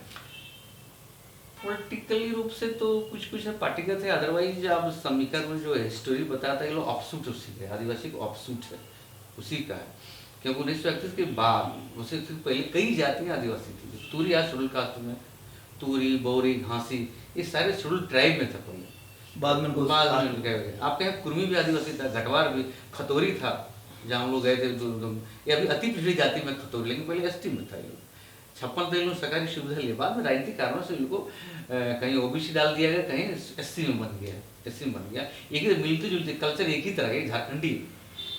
पॉलिटिकली रूप से तो कुछ कुछ है, पार्टीगत है, अदरवाइज आप समीकरण में जो हिस्टोरी बताता है ये लोग ऑफसूट उसी का है, आदिवासी का ऑफसूट है उसी का है। क्योंकि 1931 के बाद उससे पहले कई जातियाँ आदिवासी थी। तूरी आज शेड्यूल कास्ट में, तूरी, बौरी, घासी, ये सारे शेड्यूल ट्राइब में था पहले, बाद में उनको बाद में गए हुए। आपके यहाँ कुर्मी भी आदिवासी था, घटवार भी, खतौरी था जहाँ हम लोग गए थे, ये अभी अति पिछड़ी जाति में खतौरी, लेकिन पहले एसटी में था ये लोग। 56 तक लोग सरकारी सुविधा लिए, बाद में राजनीतिक कारणों से इनको कहीं ओबीसी डाल दिया गया, कहीं एससी में बन गया, एससी में बन गया। एक ही मिलते जुलते कल्चर एक ही तरह के झारखंडी,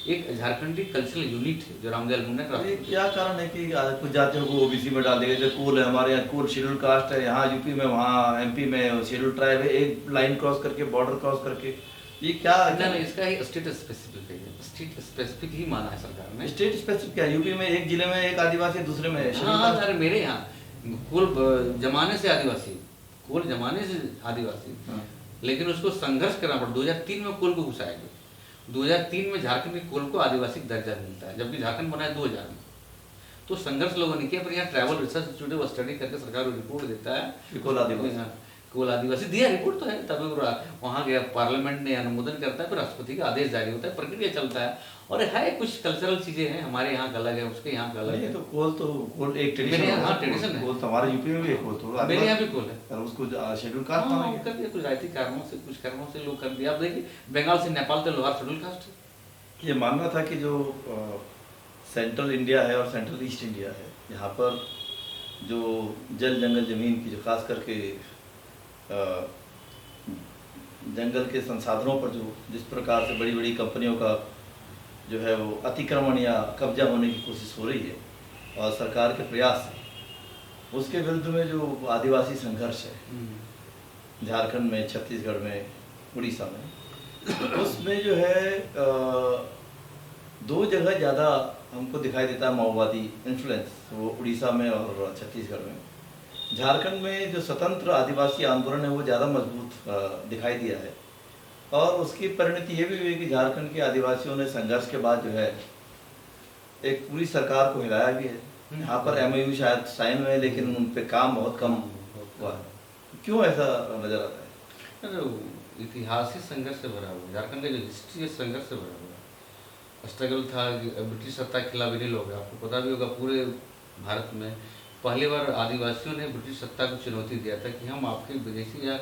एक झारखंडी कल्चरल यूनिट है जो रामदयाल मुंडा ये क्या कारण है कि कुछ जातियों को ओबीसी में डाल दिया? जैसे कोल है, हमारे यहाँ कोल शेड्यूल कास्ट है, यहाँ यूपी में, वहाँ एमपी में शेड्यूल ट्राइब है, एक लाइन क्रॉस करके, बॉर्डर क्रॉस करके, ये क्या? नहीं, इसका ही स्टेट स्पेसिफिक है, स्टेट स्पेसिफिक ही माना है सरकार ने। स्टेट स्पेसिफिक क्या? यूपी में एक जिले में एक आदिवासी, दूसरे में हाँ, अरे मेरे यहाँ कोल जमाने से आदिवासी, कोल जमाने से आदिवासी, लेकिन उसको संघर्ष करना पड़ा। 2003 में कोल को घुसाया गया, 2003 में झारखंड के कोल को आदिवासी दर्जा मिलता है, जबकि झारखंड बना है 2000 में। तो संघर्ष लोगों ने किया, पर यहाँ ट्रैवल रिसर्च इंस्टीट्यूट स्टडी करके सरकार को रिपोर्ट देता है कोल आदिवासी, कोल आदिवासी दिया, रिपोर्ट तो है, तभी वहाँ गया, पार्लियामेंट ने अनुमोदन करता है, फिर राष्ट्रपति का आदेश जारी होता है, प्रक्रिया चलता है। और है कुछ कल्चरल चीजें हैं, हमारे यहाँ का अलग है, उसके यहाँ का अलग है। तो कोल एक मेरे यहाँ हाँ ट्रेडिशन है, कोल तो हमारे यूपी में भी एक कोल तो मेरे यहाँ भी कोल है, और उसको शेड्यूल कास्ट हाँ, माना कर दिया कुछ राजनीतिक कारणों से, कुछ कारणों से लोग कर दिया। आप देखिए बंगाल से नेपाल तक लोहार शेड्यूल कास्ट है। ये मानना था कि जो सेंट्रल इंडिया है और सेंट्रल ईस्ट इंडिया है, यहाँ पर जो जल जंगल जमीन की जो खास करके जंगल के संसाधनों पर जो जिस प्रकार से बड़ी बड़ी कंपनियों का जो है वो अतिक्रमण या कब्जा होने की कोशिश हो रही है और सरकार के प्रयास है, उसके विरुद्ध में जो आदिवासी संघर्ष है झारखंड में, छत्तीसगढ़ में, उड़ीसा में, उसमें जो है दो जगह ज़्यादा हमको दिखाई देता है माओवादी इन्फ्लुएंस, वो उड़ीसा में और छत्तीसगढ़ में। झारखंड में जो स्वतंत्र आदिवासी आंदोलन है वो ज़्यादा मजबूत दिखाई दिया है, और उसकी परिणति ये भी हुई कि झारखंड के आदिवासियों ने संघर्ष के बाद जो है एक पूरी सरकार को हिलाया भी है। यहाँ पर एमओयू शायद साइन हुए, लेकिन उन पे काम बहुत कम हुआ है। क्यों ऐसा नजर आता है? अरे इतिहास संघर्ष से भरा हुआ, झारखंड का जो हिस्ट्री है संघर्ष से भरा हुआ। स्ट्रगल था ब्रिटिश सत्ता के खिलाफ, नहीं लोग आपको पता भी होगा, पूरे भारत में पहली बार आदिवासियों ने ब्रिटिश सत्ता को चुनौती दिया था कि हम आपके विदेशी या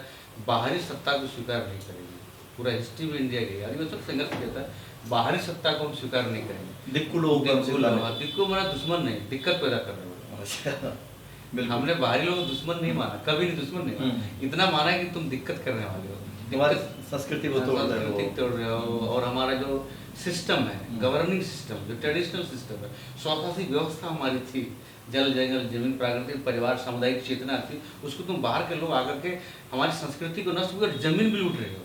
बाहरी सत्ता को स्वीकार नहीं करेंगे। पूरा हिस्ट्री में इंडिया गई, आदिवासियों का संघर्ष किया था, बाहरी सत्ता को हम स्वीकार नहीं करेंगे। दिक्कू लोग, दिक्कू हमारा दुश्मन नहीं, दिक्कत पैदा कर रहे हो। हमने बाहरी लोगों को दुश्मन नहीं माना, कभी नहीं दुश्मन नहीं माना, इतना माना कि तुम दिक्कत करने वाले हो, हमारी संस्कृति को तोड़ रहे हो। और हमारा जो सिस्टम है, गवर्निंग सिस्टम, जो ट्रेडिशनल सिस्टम है, स्वशासी व्यवस्था हमारी थी, जल जंगल जमीन, प्राकृतिक परिवार, सामुदायिक चेतना थी, उसको तुम बाहर के लोग आकर के हमारी संस्कृति को नष्ट कर जमीन भी लूट रहे हो।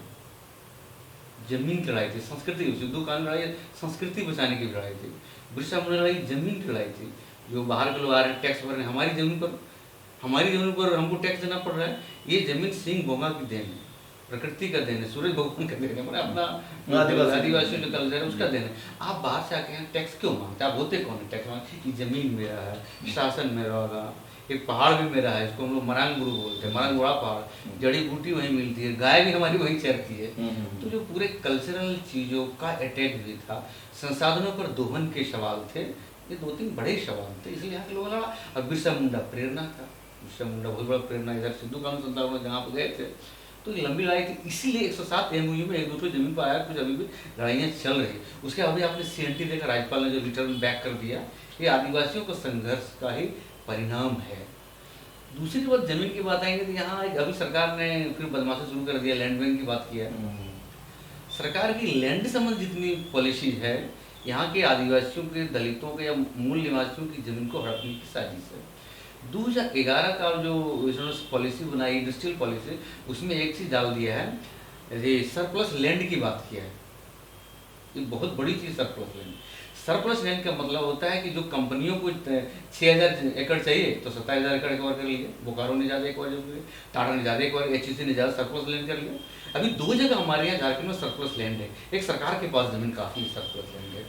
जमीन की लड़ाई थी, संस्कृति, सिद्धू कानून लड़ाई संस्कृति बचाने की लड़ाई थी, बिरसा मुंडा लड़ाई जमीन की लड़ाई थी। जो बाहर के लोग आ रहे हैं टैक्स भर रहे हैं हमारी जमीन पर, हमारी जमीन पर हमको टैक्स देना पड़ रहा है। ये जमीन सिंह बोंगा की देन है, प्रकृति का देन है, सूरज भगवान का देन है, मतलब अपना आदिवासी जो कल्चर है उसका देन है। आप बाहर से आके यहाँ टैक्स क्यों मांगते हैं? आप होते कौन है टैक्स मांगते? ये जमीन मेरा है, शासन मेरा होगा, एक पहाड़ भी मेरा है, इसको हम लोग मरांगबुरु बोलते हैं, मरांगबुड़ा पहाड़, जड़ी बूटी वहीं मिलती है, गाय भी हमारी वहीं चरती है। तो जो पूरे कल्चरल चीज़ों का अटैक भी था, संसाधनों पर दोहन के सवाल थे, ये 2-3 बड़े सवाल थे, इसलिए यहाँ के लोग लड़ा। और बिरसा मुंडा प्रेरणा था, बिरसा मुंडा बहुत बड़ा प्रेरणा, इधर सिद्धू कानून संस्थान जहाँ पर गए थे तो ये लंबी लड़ाई थी, इसीलिए 107 MOU में एक दूसरे जमीन पर आया, कुछ अभी भी लड़ाइयाँ चल रही। उसके अभी आपने CNT देखा, राज्यपाल ने जो रिटर्न बैक कर दिया, ये आदिवासियों को संघर्ष का ही परिणाम है। दूसरी बात जमीन की बात आएंगे तो यहाँ अभी सरकार ने फिर बदमाशी शुरू कर दिया, लैंड बैंक की बात किया। सरकार की लैंड संबंध जितनी पॉलिसी है, यहाँ के आदिवासियों के, दलितों के या मूल निवासियों की जमीन को हड़पने की साजिश है। 2011 का जो इन्होंने पॉलिसी बनाई, इंडस्ट्रियल पॉलिसी, उसमें एक चीज़ डाल दिया है, ये सरप्लस लैंड की बात किया है। ये बहुत बड़ी चीज़ सरप्लस लैंड। सरप्लस लैंड का मतलब होता है कि जो कंपनियों को 6000 एकड़ चाहिए तो 27,000 एकड़ कवर कर लिए, बोकारो ने ज़्यादा एकड़ कर लिया, टाटा ने ज़्यादा एकड़, HEC ने ज़्यादा सरप्लस लैंड कर लिया। अभी 2 जगह हमारे यहाँ झारखंड में सरप्लस लैंड है। एक सरकार के पास जमीन काफ़ी सरप्लस लैंड है,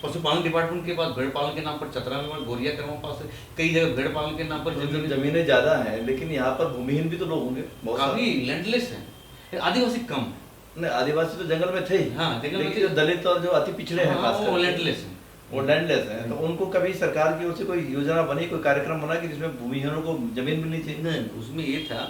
पशुपालन डिपार्टमेंट के पास भेड़ पालन के नाम पर चतरा में, गोरिया कर्मा पास कई जगह भेड़ पालन के नाम पर जमीनें ज़्यादा हैं, लेकिन यहाँ पर भूमिहीन भी तो लोग होंगे, काफ़ी लैंडलेस हैं, आदिवासी कम है। नहीं, आदिवासी तो जंगल में थे ही, हाँ, जंगल में जो दलित और जो अति पिछड़े हैं, वो लैंडलेस हैं, वो लैंडलेस हैं। तो उनको कभी सरकार की ओर से कोई योजना बनी, कोई कार्यक्रम बना कि जिसमें भूमिहीनों को जमीन मिलनी चाहिए? नहीं, उसमें ये था,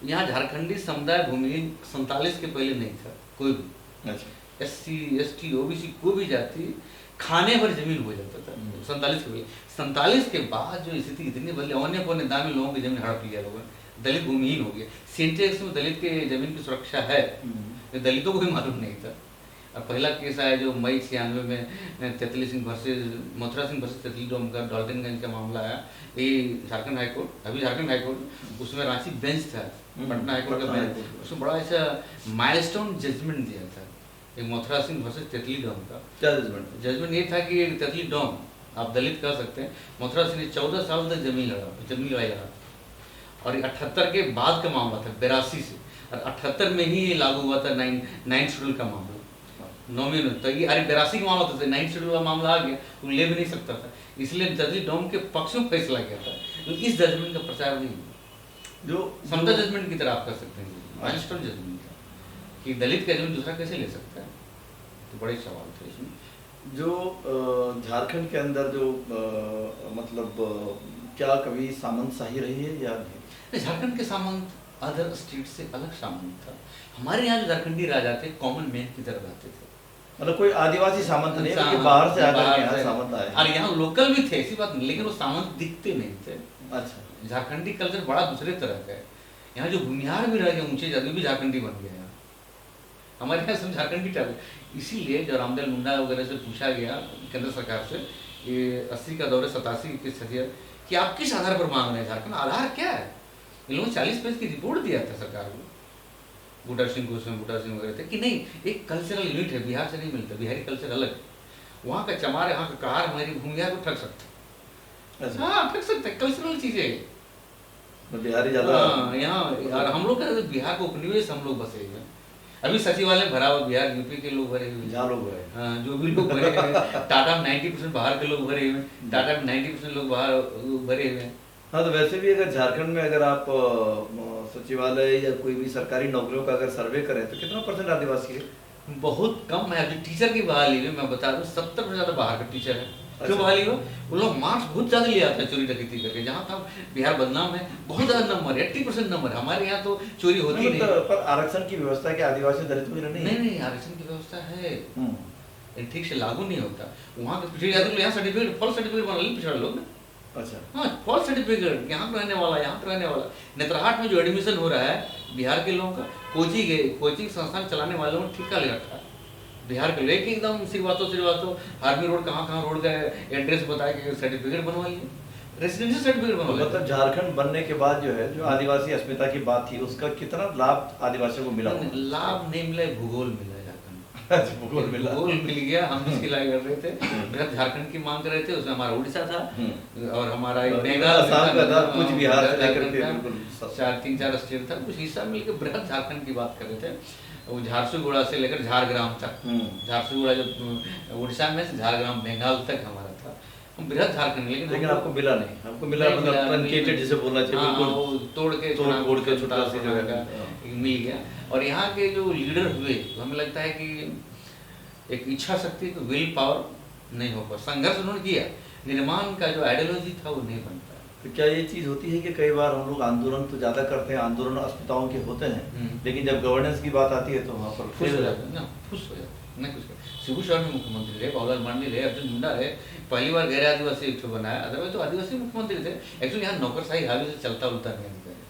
यहाँ झारखंडी समुदाय भूमिहीन 47 के पहले नहीं था कोई भी। अच्छा। SC ST OBC कोई भी जाति खाने भर जमीन हो जाता था 47 के पहले। 47 के बाद जो स्थिति इतनी बदली, औने पौने दामी लोगों की जमीन हड़प लिया लोगों ने, दलित भूमिहीन हो गए। सिंटेक्स में दलित के जमीन की सुरक्षा है, दलितों को भी मालूम नहीं था। और पहला केस आया जो मई 96 में तेतली सिंह वर्सेस मथुरा सिंह वर्सेस तेतली डोम का, डाल्टनगंज का मामला आया, ये झारखंड हाईकोर्ट, अभी झारखंड हाईकोर्ट, उसमें रांची बेंच था, पटना हाईकोर्ट का बेंच, उसमें बड़ा ऐसा माइलस्टोन जजमेंट दिया था एक मथुरा सिंह वर्सेस तेतली डोम का। क्या जजमेंट? जजमेंट ये था कि तेतली डोम, आप दलित कह सकते हैं, मथुरा सिंह ने 14 साल तक जमीन लड़ाई लड़ा, और 78 के बाद का मामला था, 82 से, और 78 में ही ये लागू हुआ था 9 शेड्यूल का मामला, 9वीं में। तो ये 82 का मामला था, 9 शेड्यूल का मामला आ गया तो ले भी नहीं सकता था, इसलिए तेतली डोम के पक्ष में फैसला किया था। तो इस जजमेंट का प्रचार नहीं हुआ, जो समता जजमेंट की तरह आप कर सकते हैं, माइलस्टोन जजमेंट था कि दलित का जमीन दूसरा कैसे ले सकता है, तो बड़े सवाल थे इसमें। जो झारखंड के अंदर जो मतलब क्या कभी सामंतशाही रही है या नहीं? झारखंड के सामंत अदर स्टेट से अलग सामंत था। हमारे यहाँ जो झारखंडी राजा थे कॉमन मैन की तरह रहते थे, मतलब कोई आदिवासी सामंत नहीं, लेकिन बाहर से आकर यहाँ सामंत आए, और यहाँ लोकल भी थे, ऐसी बात नहीं, लेकिन वो सामंत दिखते नहीं थे। अच्छा। झारखंडी कल्चर बड़ा दूसरे तरह का है। यहाँ जो भूमिहार भी रह गए ऊंचे जाति भी झारखंडी बन गए हैं, हमारे यहाँ सब झारखंडी टाइप। इसीलिए जब रामदयाल मुंडा वगैरह से पूछा गया केंद्र सरकार से, ये 80 का दौर है, 87 की स्थिति है, कि आप किस आधार पर मांग रहे हैं झारखंड, आधार क्या है? इन लोगों ने 40 पेज की रिपोर्ट दिया था सरकार को, बूटा सिंह को, उसमें बूटा सिंह वगैरह थे, कि नहीं एक कल्चरल यूनिट है, बिहार से नहीं मिलता, बिहारी कल्चर अलग है, वहाँ का चमार, यहाँ का कहार हमारी भूमिहार को ठग सकता है। हाँ, ठग सकता है, कल्चरल चीज़ें बिहारी ज़्यादा यहाँ। और हम लोग का बिहार को उपनिवेश हम लोग बसे हुए हैं, अभी सचिवालय भरा हुआ, बिहार यूपी के लोग भरे हुए, जहाँ लोग भरे, हाँ, जो भी लोग भरे हुए, टाटा में 90% बाहर के लोग भरे हुए, टाटा में 90% लोग बाहर भरे हुए हैं। हाँ, तो वैसे भी अगर झारखंड में अगर आप सचिवालय या कोई भी सरकारी नौकरियों का अगर सर्वे करें तो कितना % आदिवासी है? बहुत कम है। अभी टीचर की बहाली में मैं बता दूं 70% ज़्यादा बाहर का टीचर है। क्यों बहाली हो? उन लोग मार्क्स बहुत ज़्यादा ले आता है चोरी डकैती करके, जहाँ था बिहार बदनाम है, बहुत ज़्यादा नंबर है, 80% नंबर। हमारे यहाँ तो चोरी होती नहीं। पर आरक्षण की व्यवस्था के आदिवासी दलित वगैरह नहीं? नहीं, आरक्षण की व्यवस्था है, ठीक से लागू नहीं होता। वहाँ के पिछड़े जाति लोग यहाँ सर्टिफिकेट, फॉल्स सर्टिफिकेट बना ले पिछड़े लोग ना। अच्छा, हाँ, फॉल्स सर्टिफिकेट, यहाँ पर रहने वाला, यहाँ पर रहने वाला। नेतरहाट में जो एडमिशन हो रहा है बिहार के लोगों का, कोचिंग संस्थान चलाने वालों ने ठिका ले रखा है बिहार के, लेके एकदम सिरवातो आर्मी रोड, कहाँ रोड का एड्रेस बताया कि सर्टिफिकेट बनवा लिए, रेसिडेंशियल सर्टिफिकेट बनवा लिए। मतलब झारखंड बनने के बाद जो है, जो आदिवासी अस्मिता की बात थी, उसका कितना लाभ आदिवासियों को मिला? लाभ नहीं मिला, भूगोल मिला झारखंड। अच्छा, भूगोल मिला। भूगोल मिल गया, हम इसकी लड़ाई कर रहे थे। बृहद झारखंड की मांग कर रहे थे, उसमें हमारा उड़ीसा था और हमारा एक बंगाल असम का था, कुछ बिहार से लेकर झारखंड के था, बिल्कुल तीन चार स्टेट था, कुछ हिस्सा मिलकर बृहद झारखंड की बात कर रहे थे। वो झारसुगुड़ा से लेकर झारग्राम तक, झारसुगुड़ा जो उड़ीसा में से झारग्राम बंगाल तक हमारा था, हम बृहद झारखंड। लेकिन आपको मिला नहीं, आपको मिला मतलब ट्रंकेटेड जिसे बोलना चाहिए, हाँ, बिल्कुल वो तोड़ के छोटा सा जो है मिल गया। और यहाँ के जो लीडर हुए तो हमें लगता है कि एक इच्छा शक्ति, तो विल पावर नहीं हो पाया, संघर्ष उन्होंने किया, निर्माण का जो आइडियोलॉजी था वो नहीं बन पाया। तो क्या ये चीज़ होती है कि कई बार हम लोग आंदोलन तो ज़्यादा करते हैं, आंदोलन अस्मिताओं के होते हैं, लेकिन जब गवर्नेंस की बात आती है तो वहाँ पर खुश हो जाते हैं ना, खुश हो जाते हैं, नहीं कुछ। शिबू शर्मा मुख्यमंत्री रहे, बाबूलाल मांडी रहे, अर्जुन मुंडा रहे, पहली बार गैर आदिवासी एक बनाया, अदरवाइज तो आदिवासी मुख्यमंत्री थे। एक्चुअली यहाँ नौकरशाही हावी से चलता उलता नहीं अधिकारी।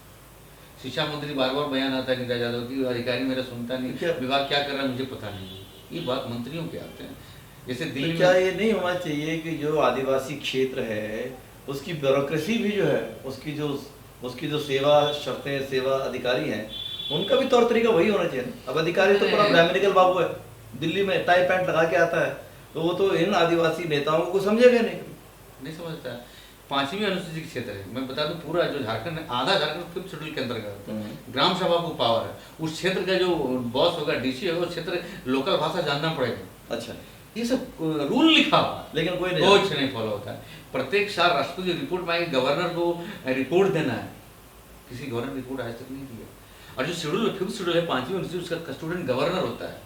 शिक्षा मंत्री बार बार बयान आता है नीरज यादव की, अधिकारी मेरा सुनता नहीं, विभाग क्या कर रहा है मुझे पता नहीं। ये बात मंत्रियों के आते हैं। जैसे दिल्ली में क्या ये नहीं होना चाहिए कि जो आदिवासी क्षेत्र है उसकी ब्यूरोक्रेसी भी जो है, उसकी जो सेवा शर्तें, सेवा अधिकारी हैं, उनका भी तौर तरीका वही होना चाहिए। अब अधिकारी तो पूरा ब्राह्मणिकल बाबू है, दिल्ली में टाई पैंट लगा के आता है, तो वो तो इन आदिवासी नेताओं को समझेगा नहीं समझता। 5वीं अनुसूचित क्षेत्र है, मैं बता दूं पूरा जो झारखंड है, आधा झारखंड 5th शेड्यूल के अंतर्गत है। ग्राम सभा को पावर है, उस क्षेत्र का जो बॉस होगा, डीसी होगा, उस क्षेत्र लोकल भाषा जानना पड़ेगा। अच्छा, ये सब रूल लिखा हुआ है, लेकिन कोई नहीं फॉलो होता है। प्रत्येक साल राष्ट्रपति रिपोर्ट में गवर्नर को रिपोर्ट देना है, किसी गवर्नर रिपोर्ट आज तक नहीं दिया। और जो शेड्यूल 5th शेड्यूल है 5वीं अनुसूची, उसका कस्टोडियन गवर्नर होता है।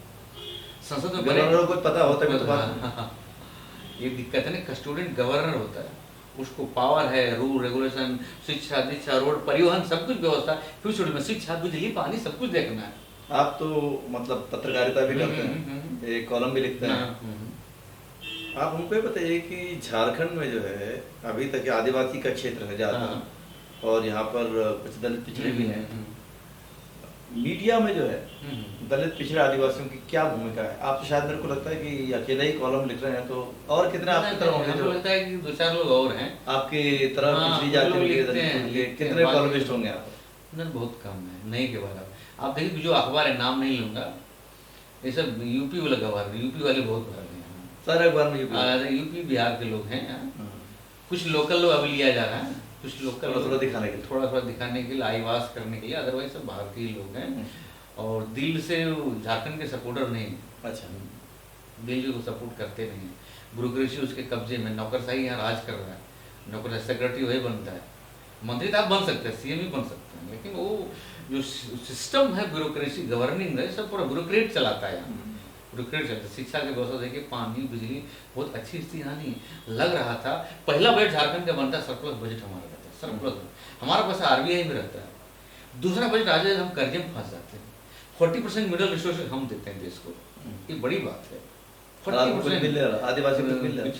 संसद में गवर्नर को पता होता है तो बात ये दिक्कत है ना, कस्टोडियन गवर्नर होता है, उसको पावर है, रूल रेगुलेशन, शिक्षा दीक्षा, रोड परिवहन सब कुछ व्यवस्था, फिर शेड्यूल में शिक्षा बिजली पानी सब कुछ देखना है। आप तो मतलब पत्रकारिता भी करते हैं, एक कॉलम भी लिखते हैं, आप हमको ये बताइए कि झारखंड में जो है अभी तक आदिवासी का क्षेत्र है ज़्यादा, और यहाँ पर कुछ दलित पिछड़े भी हैं, मीडिया में जो है दलित पिछड़े आदिवासियों की क्या भूमिका है? आप तो शायद मेरे को लगता है कि अकेले ही कॉलम लिख रहे हैं, तो और कितने आपकी तरह होंगे? जो लगता है कि 2-4 लोग और हैं आपकी तरह पिछड़ी जाति के, कितने कॉलमिस्ट होंगे आप? नहीं, बहुत कम है, नहीं के बारे में आप देखिए, जो अखबार है, नाम नहीं लूंगा, ये सब यूपी वाला अखबार, यूपी वाले बहुत भर हैं, सारे अखबार में यूपी बिहार के लोग हैं। कुछ लोकल लोग अभी लिया जा रहा है, कुछ लोकल थोड़ा दिखाने के लिए, थोड़ा दिखाने के लिए, आईवास करने के लिए, अदरवाइज सब भारतीय लोग हैं और दिल से झारखंड के सपोर्टर नहीं। अच्छा, दिल को सपोर्ट करते नहीं, ब्यूरोक्रेसी उसके कब्जे में, नौकरशाही यहाँ राज कर रहा है, नौकरशाही सेक्रेटरी वही बनता है, मंत्री तो आप बन सकते हैं, सीएम ही बन सकते हैं, लेकिन वो जो सिस्टम है ब्यूरोक्रेसी गवर्निंग है, सब पूरा ब्यूरोक्रेट चलाता है यहाँ, ब्यूरोक्रेट चलता है। शिक्षा की व्यवस्था देखिए, पानी बिजली बहुत अच्छी स्थिति यहाँ नहीं लग रहा था। पहला बजट झारखंड का बनता है, सरप्लस बजट हमारा रहता है, सरप्लस हमारा पैसा आरबीआई में रहता है। दूसरा बजट आ जाए हम कर्जे में फंस जाते हैं, 40% मिडिल रिसोर्सेज हम देते हैं देश को, ये बड़ी बात है। 40% आदिवासी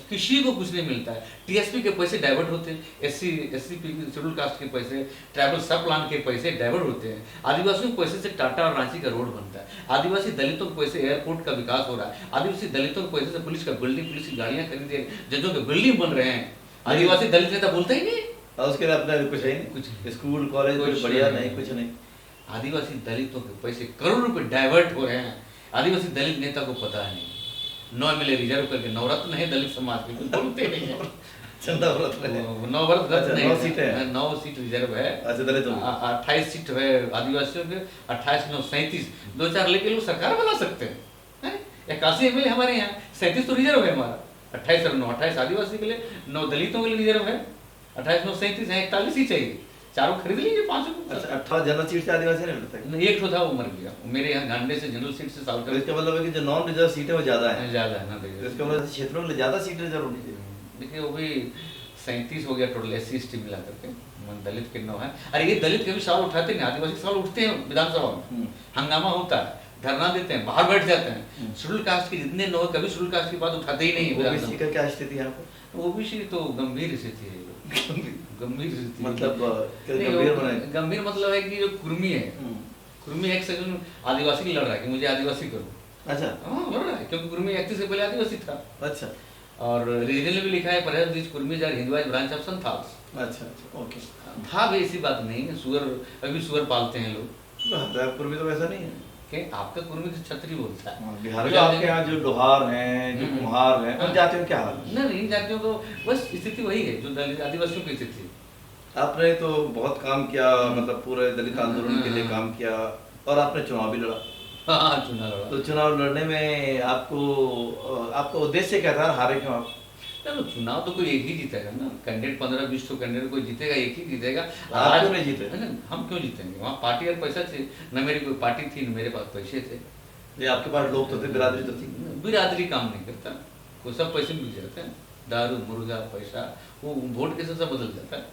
किसी को कुछ नहीं मिलता है। टीएसपी के पैसे डाइवर्ट होते हैं, एससी शेड्यूल कास्ट के पैसे, ट्राइबल सब प्लान के पैसे डाइवर्ट होते हैं। आदिवासियों के पैसे से टाटा और रांची का रोड बनता है, आदिवासी दलितों के पैसे एयरपोर्ट का विकास हो रहा है, आदिवासी दलितों के पैसे से पुलिस का बिल्डिंग, पुलिस की गाड़ियां खरीदे, जजों के बिल्डिंग बन रहे हैं। आदिवासी दलित नेता बोलता ही नहीं, और उसके लिए अपना कुछ है नहीं, कुछ स्कूल कॉलेज कुछ बढ़िया नहीं, कुछ नहीं। आदिवासी दलितों के पैसे करोड़ों रुपए डाइवर्ट हो रहे हैं, आदिवासी दलित नेता को पता नहीं। 9 MLA रिजर्व करके, नवरत्न है दलित समाज के, कुछ बोलते नहीं है। 9 सीट रिजर्व है, 28 सीट है आदिवासियों के, 28 9 37, 2-4 लेके लोग सरकार बना सकते हैं। 81 MLA हमारे यहाँ, 37 तो रिजर्व है हमारा, 28 और 9, 28 आदिवासी के लिए, 9 दलितों के लिए रिजर्व है, 28 9 37 है, 41 ही चाहिए, चारों खरीद लीजिए 5 को। 18 जनरल सीट से आदिवासी नहीं लड़ता, एक तो था वो मर गया, मेरे यहाँ गांडे से जनरल सीट से साल का। इसका मतलब है कि जो नॉन रिजर्व सीटें वो ज्यादा है ना, इसका मतलब क्षेत्रों में ज्यादा सीट रिजर्व होनी चाहिए। देखिए वो भी 37 हो गया टोटल SC ST मिला करके, दलित के 9 है। अरे ये दलित के भी सवाल उठाते नहीं, आदिवासी सवाल उठते हैं विधानसभा में, हंगामा होता है, धरना देते हैं, बाहर बैठ जाते हैं। शेड्यूल कास्ट के जितने लोग कभी शेड्यूल कास्ट की बात उठाते ही नहीं। ओबीसी का क्या स्थिति है यहाँ पर? ओबीसी तो गंभीर स्थिति है, गंभीर स्थिति मतलब गंभीर मतलब है कि जो कुर्मी है, कुर्मी एक सेकंड आदिवासी लड़ रहा है कि मुझे आदिवासी करो। अच्छा, हाँ लड़ रहा है, क्योंकि कुर्मी 31 से पहले आदिवासी था। अच्छा, और रीजनल में भी लिखा है perhaps this Kurmi are Hinduise branch of Santhals. अच्छा, ओके। था भी ऐसी बात नहीं है, सुअर अभी सुअर पालते हैं लोग, रायपुर में तो वैसा नहीं है। कि आपका कुर्मी तो छतरी बोलता है। बिहार जो के आप आपके यहाँ जो लोहार हैं, जो कुम्हार हैं, उन जातियों में क्या हाल है? नहीं नहीं जातियों तो बस स्थिति वही है जो दलित आदिवासियों की स्थिति। आपने तो बहुत काम किया, मतलब पूरे दलित आंदोलन के लिए काम किया, और आपने चुनाव भी लड़ा। हाँ चुनाव लड़ा। तो चुनाव लड़ने में आपका उद्देश्य क्या था, हारे क्यों आप? चलो चुनाव तो कोई एक ही जीतेगा ना, कैंडिडेट 15-20 तो कैंडिडेट कोई जीतेगा, एक ही जीतेगा। आप क्यों नहीं जीते? हम क्यों जीतेंगे? वहाँ पार्टी और पैसा थे न, मेरी कोई पार्टी थी न मेरे पास पैसे थे। ये आपके पास लोग तो थे, बिरादरी तो थी। बिरादरी काम नहीं करता, वो सब पैसे मिल जाते हैं, दारू मुर्गा पैसा, वो वोट कैसे सब बदल जाता है।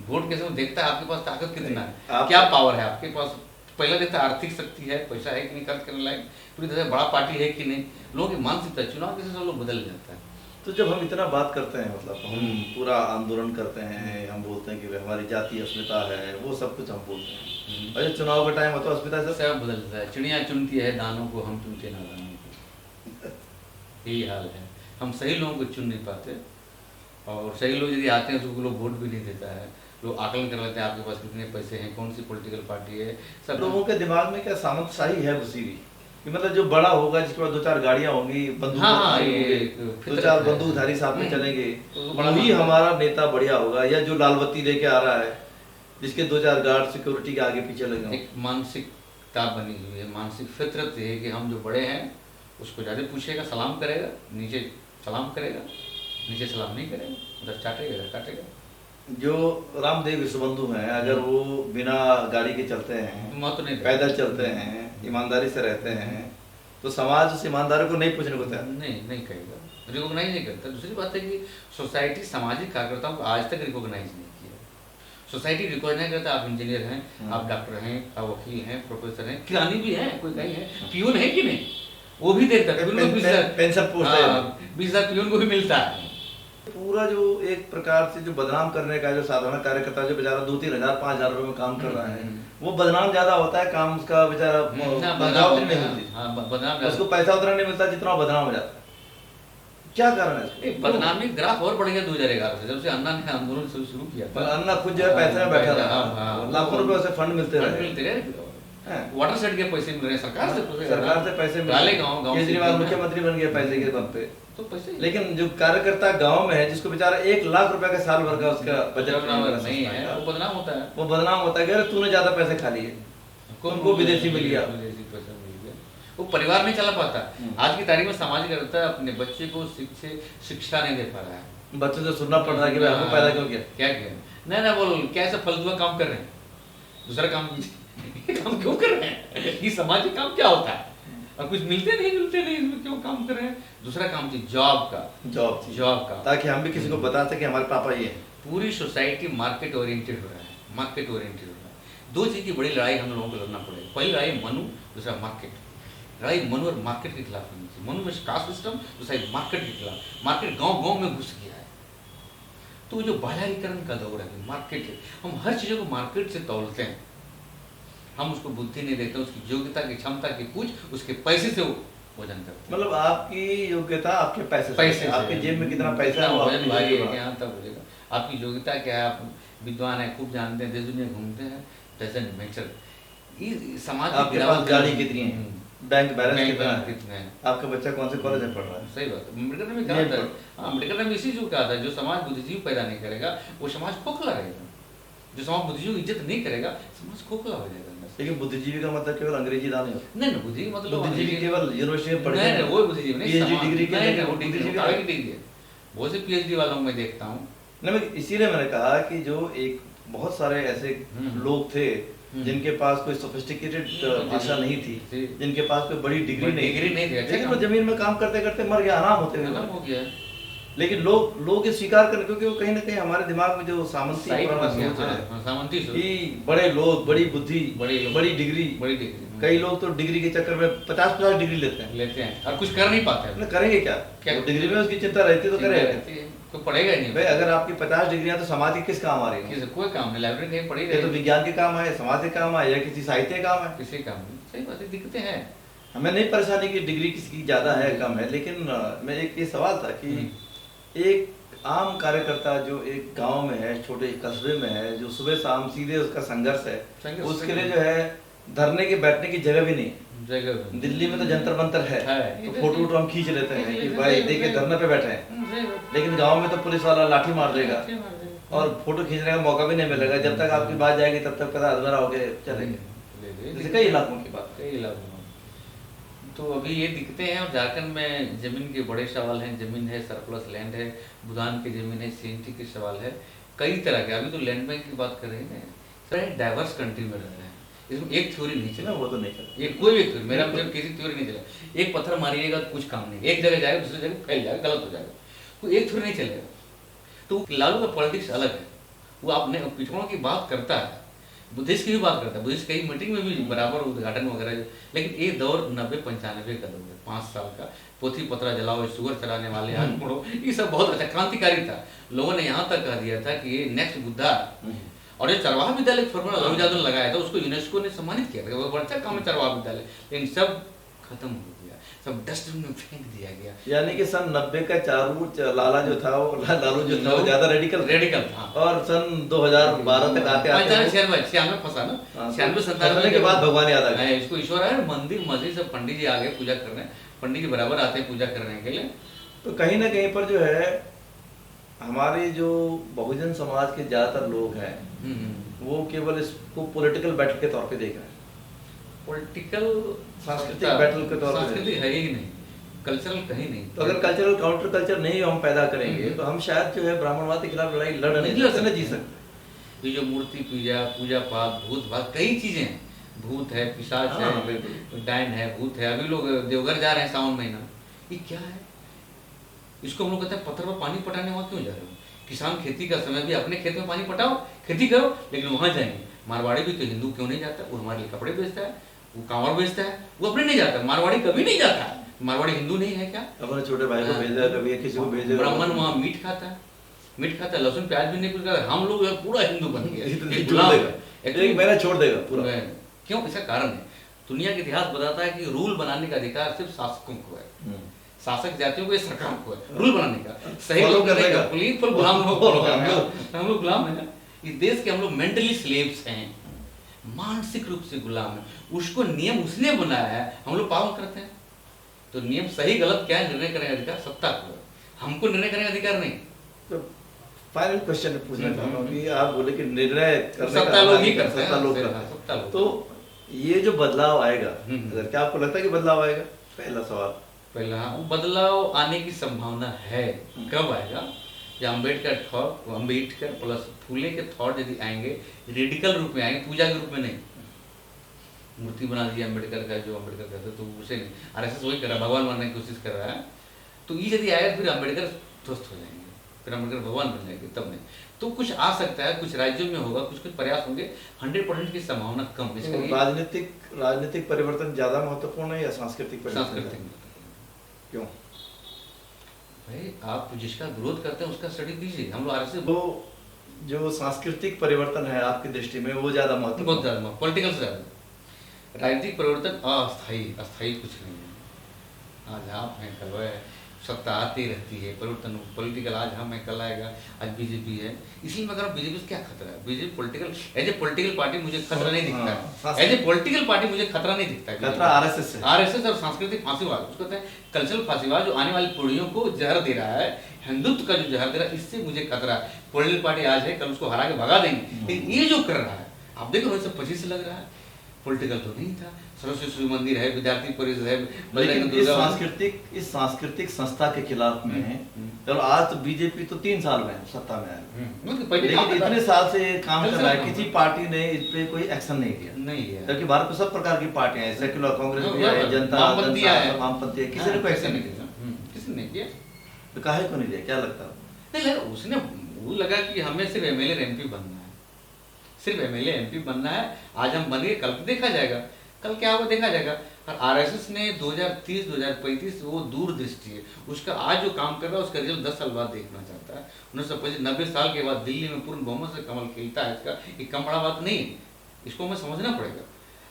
वोट कैसे देखता है आपके पास ताकत कितना है, क्या पावर है आपके पास। पहले देखता है आर्थिक शक्ति है, पैसा है कि नहीं खर्च करने लायक, फिर देखता है बड़ा पार्टी है कि नहीं। लोगों की मानसिकता चुनाव कैसे सब लोग बदल जाता है। तो जब हम इतना बात करते हैं, मतलब हम पूरा आंदोलन करते हैं, हम बोलते हैं कि हमारी जातीय अस्मिता है, वो सब कुछ हम बोलते हैं, और जब चुनाव का टाइम होता है अस्मिता सब बदल जाता है। चिड़िया चुनती है दानों को, हम चुनते ना दानों को। यही हाल है, हम सही लोगों को चुन नहीं पाते, और सही लोग यदि आते हैं तो लोग वोट भी नहीं देता है। लोग आकलन कर लेते हैं आपके पास कितने पैसे हैं, कौन सी पॉलिटिकल पार्टी है। सब लोगों के दिमाग में क्या सामंतशाही है घुसी हुई कि मतलब जो बड़ा होगा, जिसके पास 2-4 गाड़ियां होंगी, हाँ, ये 2-4 बंदूकधारी साथ में चलेंगे, तो वही हमारा नेता बढ़िया होगा। या जो लाल बत्ती लेके आ रहा है, जिसके 2-4 गार्ड सिक्योरिटी के आगे पीछे लगे हों। एक मानसिकता बनी हुई है, मानसिक फितरत है कि हम जो बड़े हैं उसको ज़्यादा पूछेगा, सलाम करेगा, नीचे सलाम करेगा, नीचे सलाम नहीं करेगा, उधर चाटेगा इधर काटेगा। जो रामदेव विश्वबंधु हैं, अगर वो बिना गाड़ी के चलते हैं, तो नहीं पैदल चलते हैं, ईमानदारी से रहते हैं, तो समाज उस ईमानदारी को नहीं पूछने को तैयार नहीं कहेगा, रिकॉग्नाइज नहीं करता। दूसरी बात है कि सोसाइटी सामाजिक कार्यकर्ताओं को आज तक रिकॉग्नाइज नहीं किया। सोसाइटी रिकॉग्नाइज करता है, आप इंजीनियर हैं, आप डॉक्टर हैं, आप वकील हैं, प्रोफेसर हैं, किरानी भी हैं, कोई कहीं है, पियून है कि नहीं, वो भी देखता है। पेंशन पूछता है, 20,000 पियून को भी मिलता है। पूरा जो एक प्रकार से जो बदनाम करने का जो साधारण कार्यकर्ता जो बेचारा 2-3 हजार 5,000 रुपए में काम कर रहा है, वो बदनाम ज्यादा होता है, काम उसका बेचारा बदनाम नहीं मिलती, उसको पैसा उतना नहीं मिलता जितना बदनाम हो जाता है। क्या कारण है? बदनामी ग्राफ और बढ़ गया 2011 से, जब से अन्ना ने आंदोलन शुरू किया था। अन्ना खुद जो है पैसे में बैठा था, लाखों रुपए उसे फंड मिलते रहे, वाटर सेट के पैसे मिल रहे हैं सरकार से पैसे डाले गाँव। केजरीवाल मुख्यमंत्री बन गया पैसे के बल पे, तो पैसे। लेकिन जो कार्यकर्ता गांव में है, जिसको बेचारा 1 लाख रुपए का साल भर का उसका बजट नहीं है, वो बदनाम होता है। वो बदनाम होता है कि तूने ज्यादा पैसे खा लिए, उनको विदेशी मिल गया, विदेशी पैसा मिल गया, वो परिवार नहीं चला पाता। आज की तारीख में सामाजिक कार्यकर्ता अपने बच्चे को शिक्षा नहीं दे पा रहा है। बच्चों से सुनना पड़ रहा है कि भाई हमको पैदा क्यों किया, क्या किया, नहीं बोल क्या ऐसा फालतू काम कर रहे हैं, दूसरा काम हम क्यों कर रहे हैं, ये सामाजिक काम क्या होता है, और कुछ मिलते नहीं इसमें क्यों काम कर रहे हैं। दूसरा काम थी जॉब का, ताकि हम भी किसी को बता सके हमारे पापा ये हैं। पूरी सोसाइटी मार्केट ओरिएंटेड हो रहा है। दो चीज़ की बड़ी लड़ाई हम लोगों को लड़ना पड़ेगा। पहली लड़ाई मनु, दूसरा मार्केट। लड़ाई मनु और मार्केट के खिलाफ होनी चाहिए। मनु में कास्ट सिस्टम, दूसरा मार्केट के खिलाफ। मार्केट गाँव में घुस गया है, तो जो बाहरीकरण का दौर है, मार्केट है, हम हर चीज़ों को मार्केट से तौलते हैं। हम उसको बुद्धि नहीं देते, उसकी योग्यता की क्षमता की पूछ उसके पैसे से वजन करते। मतलब आपकी योग्यता आपके पैसे से, आपके जेब में कितना पैसा है, वजन भारी है यहाँ तक बोलेगा। आपकी योग्यता क्या है, आप विद्वान है, खूब जानते हैं, देश दुनिया घूमते हैं, डजंट मैटर। ये समाज आपके पास गाड़ी कितनी है, बैंक बैलेंस कितना है, आपका बच्चा कौन से कॉलेज में पढ़ रहा है। सही बात है। अम्बेडकर ने कहा था, अम्बेडकर ने इसी जो कहा था, जो समाज बुद्धिजीवी पैदा नहीं करेगा वो समाज खोखला रहेगा। जो समाज बुद्धिजीवी इज्जत नहीं करेगा समाज खोखला हो जाएगा। लेकिन बुद्धिजीवी का मतलब केवल अंग्रेजी दान नहीं, बुद्धिजीवी मतलब बुद्धिजीवी केवल यूनिवर्सिटी में पढ़े नहीं, वो बुद्धिजीवी नहीं, पीएचडी डिग्री के नहीं, वो डिग्री आगे डिग्री है। बहुत से पीएचडी वालों में देखता हूँ। नहीं, मैं इसीलिए मैंने कहा कि जो एक बहुत सारे ऐसे लोग थे जिनके पास कोई सोफिस्टिकेटेड भाषा नहीं थी, जिनके पास कोई बड़ी डिग्री नहीं थी, लेकिन वो जमीन में काम करते करते मर गया, आराम होते हुए हो गया। लेकिन लोग ये स्वीकार करने, क्योंकि वो कहीं ना कहीं हमारे दिमाग में जो सामंती सोच है कि बड़े लोग, बड़ी बुद्धि, बड़ी डिग्री, कई लोग तो डिग्री के चक्कर में 50-50 डिग्री लेते हैं और कुछ कर नहीं पाते। करेंगे क्या डिग्री में उसकी चिंता रहती तो करेगा, तो पढ़ेगा नहीं भाई। अगर आपकी 50 डिग्रियां तो समाज के किस काम आ रही है, कोई काम नहीं। लाइब्रेरी कहीं पढ़ी रही तो विज्ञान के काम है, समाज के काम है, या किसी साहित्य काम है, किसी काम नहीं। सही बात है, दिखते हैं। हमें नहीं परेशानी की डिग्री किसकी ज्यादा है कम है, लेकिन मैं एक ये सवाल था कि एक आम कार्यकर्ता जो एक गांव में है, छोटे कस्बे में है, जो सुबह शाम सीधे उसका संघर्ष है, उसके लिए जो है धरने की बैठने की जगह भी नहीं है। जगह भी दिल्ली में तो जंतर मंतर है, है। तो फोटो वोटो हम खींच लेते हैं कि भाई देखिए धरने पे बैठे हैं, लेकिन गांव में तो पुलिस वाला लाठी मार देगा और फोटो खींचने का मौका भी नहीं मिलेगा। जब तक आपकी बात जाएगी तब तक पता अधूरा होके चलेंगे। जैसे कई इलाकों की बात कई इलाकों में तो अभी ये दिखते हैं। और झारखंड में जमीन के बड़े सवाल हैं, जमीन है, सरप्लस लैंड है, भूटान की जमीन है, सीएनटी के सवाल है, कई तरह के। अभी तो लैंड बैंक की बात कर रहे हैं, सर डाइवर्स कंट्री में रह रहे हैं, इसमें एक थ्योरी नहीं चला। वो तो नहीं चला, ये कोई भी थ्योरी, मेरा मतलब किसी थ्योरी नहीं चला। एक पत्थर मारिएगा तो कुछ काम नहीं, एक जगह जाएगा दूसरी जगह फैल जाएगा, गलत हो जाएगा, कोई एक थ्योरी नहीं चलेगा। तो लालू का पॉलिटिक्स अलग है, वो अपने पिछड़ों की बात करता है, बुद्धिस्ट की भी बात करता है, बुद्धिस्ट कई मीटिंग में भी बराबर उद्घाटन वगैरह। लेकिन ये दौर 90-95 का दौर है, 5 साल का। पोथी पत्रा जलाओ, शुगर चलाने वाले हाथ मोड़ो, ये सब बहुत अच्छा क्रांतिकारी था। लोगों ने यहाँ तक कह दिया था कि ये नेक्स्ट बुद्धा। और ये चरवाहा विद्यालय फॉर्मूला लालू यादव ने लगाया था, उसको यूनेस्को ने सम्मानित किया था, वो बड़ा अच्छा काम है चरवाहा विद्यालय, लेकिन सब खत्म हो गया, सब डस्टबिन में फेंक दिया गया। यानी कि सन 90 का चारू लाला जो था, वो लालू जो था वो ज्यादा रेडिकल था। और सन 2012 तक आते 96 फंसा ना, 96-97 के बाद भगवान याद आ गया। इसको ईश्वर है, मंदिर मस्जिद सब पंडित जी आ गए पूजा करने, पंडित जी बराबर आते हैं पूजा करने के लिए। तो कहीं ना कहीं पर जो है हमारे जो बहुजन समाज के ज्यादातर लोग हैं वो केवल इसको पॉलिटिकल बैटल के तौर पे देख रहे हैं, पॉलिटिकल सांस्कृतिक बैटल के तौर पे। सांस्कृतिक है ही नहीं, कल्चरल कहीं नहीं। तो अगर कल्चरल काउंटर कल्चर नहीं हम पैदा करेंगे तो हम शायद जो है ब्राह्मणवाद के खिलाफ लड़ाई लड़ नहीं जी सकते। ये जो मूर्ति पूजा पाठ, भूत भात, कई चीजें हैं, भूत है, पिशाच है, डायन है, भूत है। अभी लोग देवघर जा रहे हैं सावन महीना, ये क्या है? इसको हम लोग कहते हैं पत्थर पर पानी पटाने वहाँ क्यों जा रहे हो? किसान खेती का समय भी अपने खेत में पानी पटाओ, खेती करो, लेकिन वहाँ जाएंगे। मारवाड़ी भी तो हिंदू क्यों नहीं जाता? वो हमारे लिए कपड़े बेचता है, वो कांवड़ बेचता है, वो अपने नहीं जाता। मारवाड़ी कभी नहीं जाता है, मारवाड़ी हिंदू नहीं है क्या? अपने छोटे भाई को भेज देगा, कभी किसी को भेज देगा। ब्राह्मण वहाँ मीट खाता है, लहसुन प्याज भी नहीं कुछ खाता। हम लोग पूरा हिंदू बन गए, मेरा छोड़ देगा पूरा। क्यों? इसका कारण है, दुनिया का इतिहास बताता है कि रूल बनाने का अधिकार सिर्फ शासकों को है, शासक जातियों को, सरकार को है रूल बनाने का, सही लोग करने का, फुल गुलाम लोग फॉलो कर रहे हैं। हम लोग गुलाम है ना, इस देश के हम लोग मेंटली स्लेव्स हैं, मानसिक रूप से गुलाम है। उसको नियम उसने बनाया है, हम लोग पालन करते हैं। तो नियम सही गलत क्या है निर्णय करने का अधिकार सत्ता को है, हमको निर्णय करने का अधिकार नहीं। तो फाइनल क्वेश्चन पूछना चाहता हूँ कि आप बोले कि निर्णय सत्ता लोग ही करते हैं, सत्ता लोग। तो ये जो बदलाव आएगा, अगर क्या आपको लगता है कि बदलाव आएगा? पहला सवाल। पहला बदलाव आने की संभावना है। कब आएगा? जब अम्बेडकर प्लस फूले के थॉट यदि आएंगे, रेडिकल रूप में आएंगे, पूजा के रूप में नहीं। मूर्ति बना दी अम्बेडकर का, जो अम्बेडकर करते तो उसे नहीं, आरएसएस वही कर रहा है, भगवान बनने की कोशिश कर रहा है। तो ये यदि आएगा फिर अम्बेडकर ध्वस्त हो जाएंगे, फिर अम्बेडकर भगवान बन जाएंगे, तब नहीं। तो कुछ आ सकता है, कुछ राज्यों में होगा, कुछ प्रयास होंगे, 100% की संभावना कम। राजनीतिक परिवर्तन ज्यादा महत्वपूर्ण है या सांस्कृतिक परिवर्तन? क्यों भाई? आप जिसका विरोध करते हैं उसका स्टडी कीजिए। हम लोग आरएसएस वो जो सांस्कृतिक परिवर्तन है आपकी दृष्टि में वो ज्यादा महत्वपूर्ण, बहुत ज्यादा पॉलिटिकल से ज्यादा। राजनीतिक परिवर्तन अस्थायी कुछ नहीं है। आज आप हैं, कल है, सत्ता आती रहती है, परिवर्तन पॉलिटिकल आज हम है, कल आएगा, आज बीजेपी है। इसलिए मैं कह रहा हूँ बीजेपी से क्या खतरा है? BJP political as a political party मुझे खतरा नहीं दिखता है, एज ए पॉलिटिकल पार्टी मुझे खतरा नहीं दिखता है। खतरा आरएसएस और सांस्कृतिक फांसीवाद, उसको कहते हैं कल्चरल फांसीवाद, जो आने वाली पीढ़ियों को जहर दे रहा है, हिंदुत्व का जो जहर दे रहा है, इससे मुझे खतरा है। पॉलिटिकल पार्टी आज है, कल उसको हरा के भगा देंगे। लेकिन ये जो कर रहा है, आप देखो 1925 से लग रहा है, पॉलिटिकल तो नहीं था। सरस्वती शिशु मंदिर है, विद्यार्थी परिषद है, लेकिन इस सांस्कृतिक संस्था के खिलाफ में चलो आज तो बीजेपी तो 3 साल में सत्ता में आया, लेकिन इतने साल से काम कर रहा है, किसी पार्टी ने इस पे कोई एक्शन नहीं किया। जबकि भारत में सब प्रकार की पार्टियां हैं, सेक्युलर कांग्रेस भी है, जनता वामपंथी है, किसी ने कोई एक्शन नहीं किया। किसी ने किया तो काहे को नहीं किया? क्या लगता है? नहीं, उसने वो लगा कि हमें सिर्फ एमएलए एमपी बनना है, सिर्फ एमएलए एमपी बनना है। आज हम बनेंगे, कल तो देखा जाएगा, कल क्या होगा देखा जाएगा। और आरएसएस ने 2030-2035 वो दूरदृष्टि है, उसका आज जो काम कर रहा है उसका रिजल्ट 10 साल बाद देखना चाहता है। 1990 साल के बाद दिल्ली में पूर्ण बहुमत से कमल खिलता है, इसका एक कम बड़ा बात नहीं है, इसको हमें समझना पड़ेगा।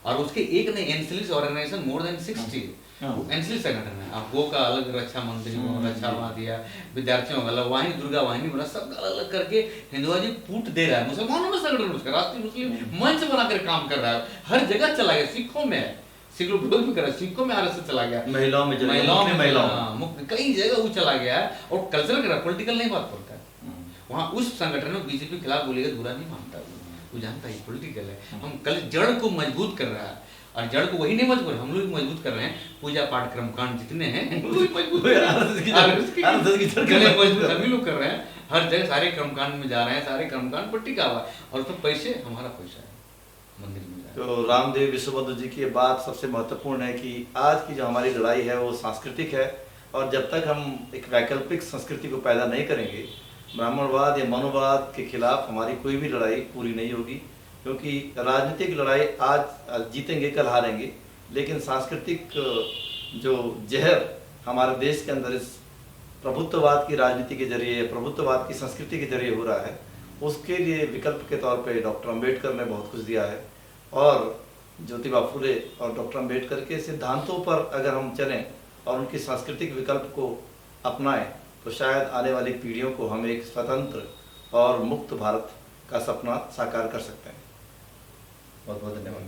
और उसके एक ने एनसिलिस ऑर्गेनाइजेशन मोर देन 60 हाँ। वो एनसीसी संगठन है। आप गो का अलग रक्षा मंत्री रक्षा वहाँ दिया, विद्यार्थियों का अलग, वाहिनी दुर्गा वाहिनी बना, सब अलग अलग करके हिंदुआ जी फूट दे रहा है। मुसलमानों में संगठन उसका राष्ट्रीय मुस्लिम मंच बनाकर काम कर रहा है, हर जगह चला गया। सिखों में है, सिख लोग विरोध भी कर रहे हैं, सिखों में आरएसएस चला गया, महिलाओं में महिलाओं हाँ, मुक्त कई जगह वो चला गया है। और कल्चरल कर रहा है, पॉलिटिकल नहीं बात करता है। वहाँ उस संगठन में बीजेपी के खिलाफ बोलेगा बुरा नहीं मानता, वो जानता है पॉलिटिकल है। हम कल जड़ को मजबूत कर रहा है, और जड़ को वही नहीं मजबूत, हम लोग मजबूत कर रहे हैं। पूजा पाठ कर्मकांड जितने हैं हम लोग मजबूत सभी लोग कर रहे हैं, हर जगह सारे कर्मकांड में जा रहे हैं, सारे कर्मकांड पर टिका हुआ है। और उसमें पैसे हमारा पैसा है, मंदिर में जा रहा है। तो रामदेव विश्वबंधु जी की ये बात सबसे महत्वपूर्ण है कि आज की जो हमारी लड़ाई है वो सांस्कृतिक है, और जब तक हम एक वैकल्पिक संस्कृति को पैदा नहीं करेंगे, ब्राह्मणवाद या मनोवाद के खिलाफ हमारी कोई भी लड़ाई पूरी नहीं होगी। क्योंकि राजनीतिक लड़ाई आज जीतेंगे कल हारेंगे, लेकिन सांस्कृतिक जो जहर हमारे देश के अंदर इस प्रभुत्ववाद की राजनीति के जरिए, प्रभुत्ववाद की संस्कृति के जरिए हो रहा है, उसके लिए विकल्प के तौर पे डॉक्टर अंबेडकर ने बहुत कुछ दिया है। और ज्योतिबा फुले और डॉक्टर अंबेडकर के सिद्धांतों पर अगर हम चलें और उनकी सांस्कृतिक विकल्प को अपनाएं, तो शायद आने वाली पीढ़ियों को हम एक स्वतंत्र और मुक्त भारत का सपना साकार कर सकते हैं। बहुत बहुत धन्यवाद।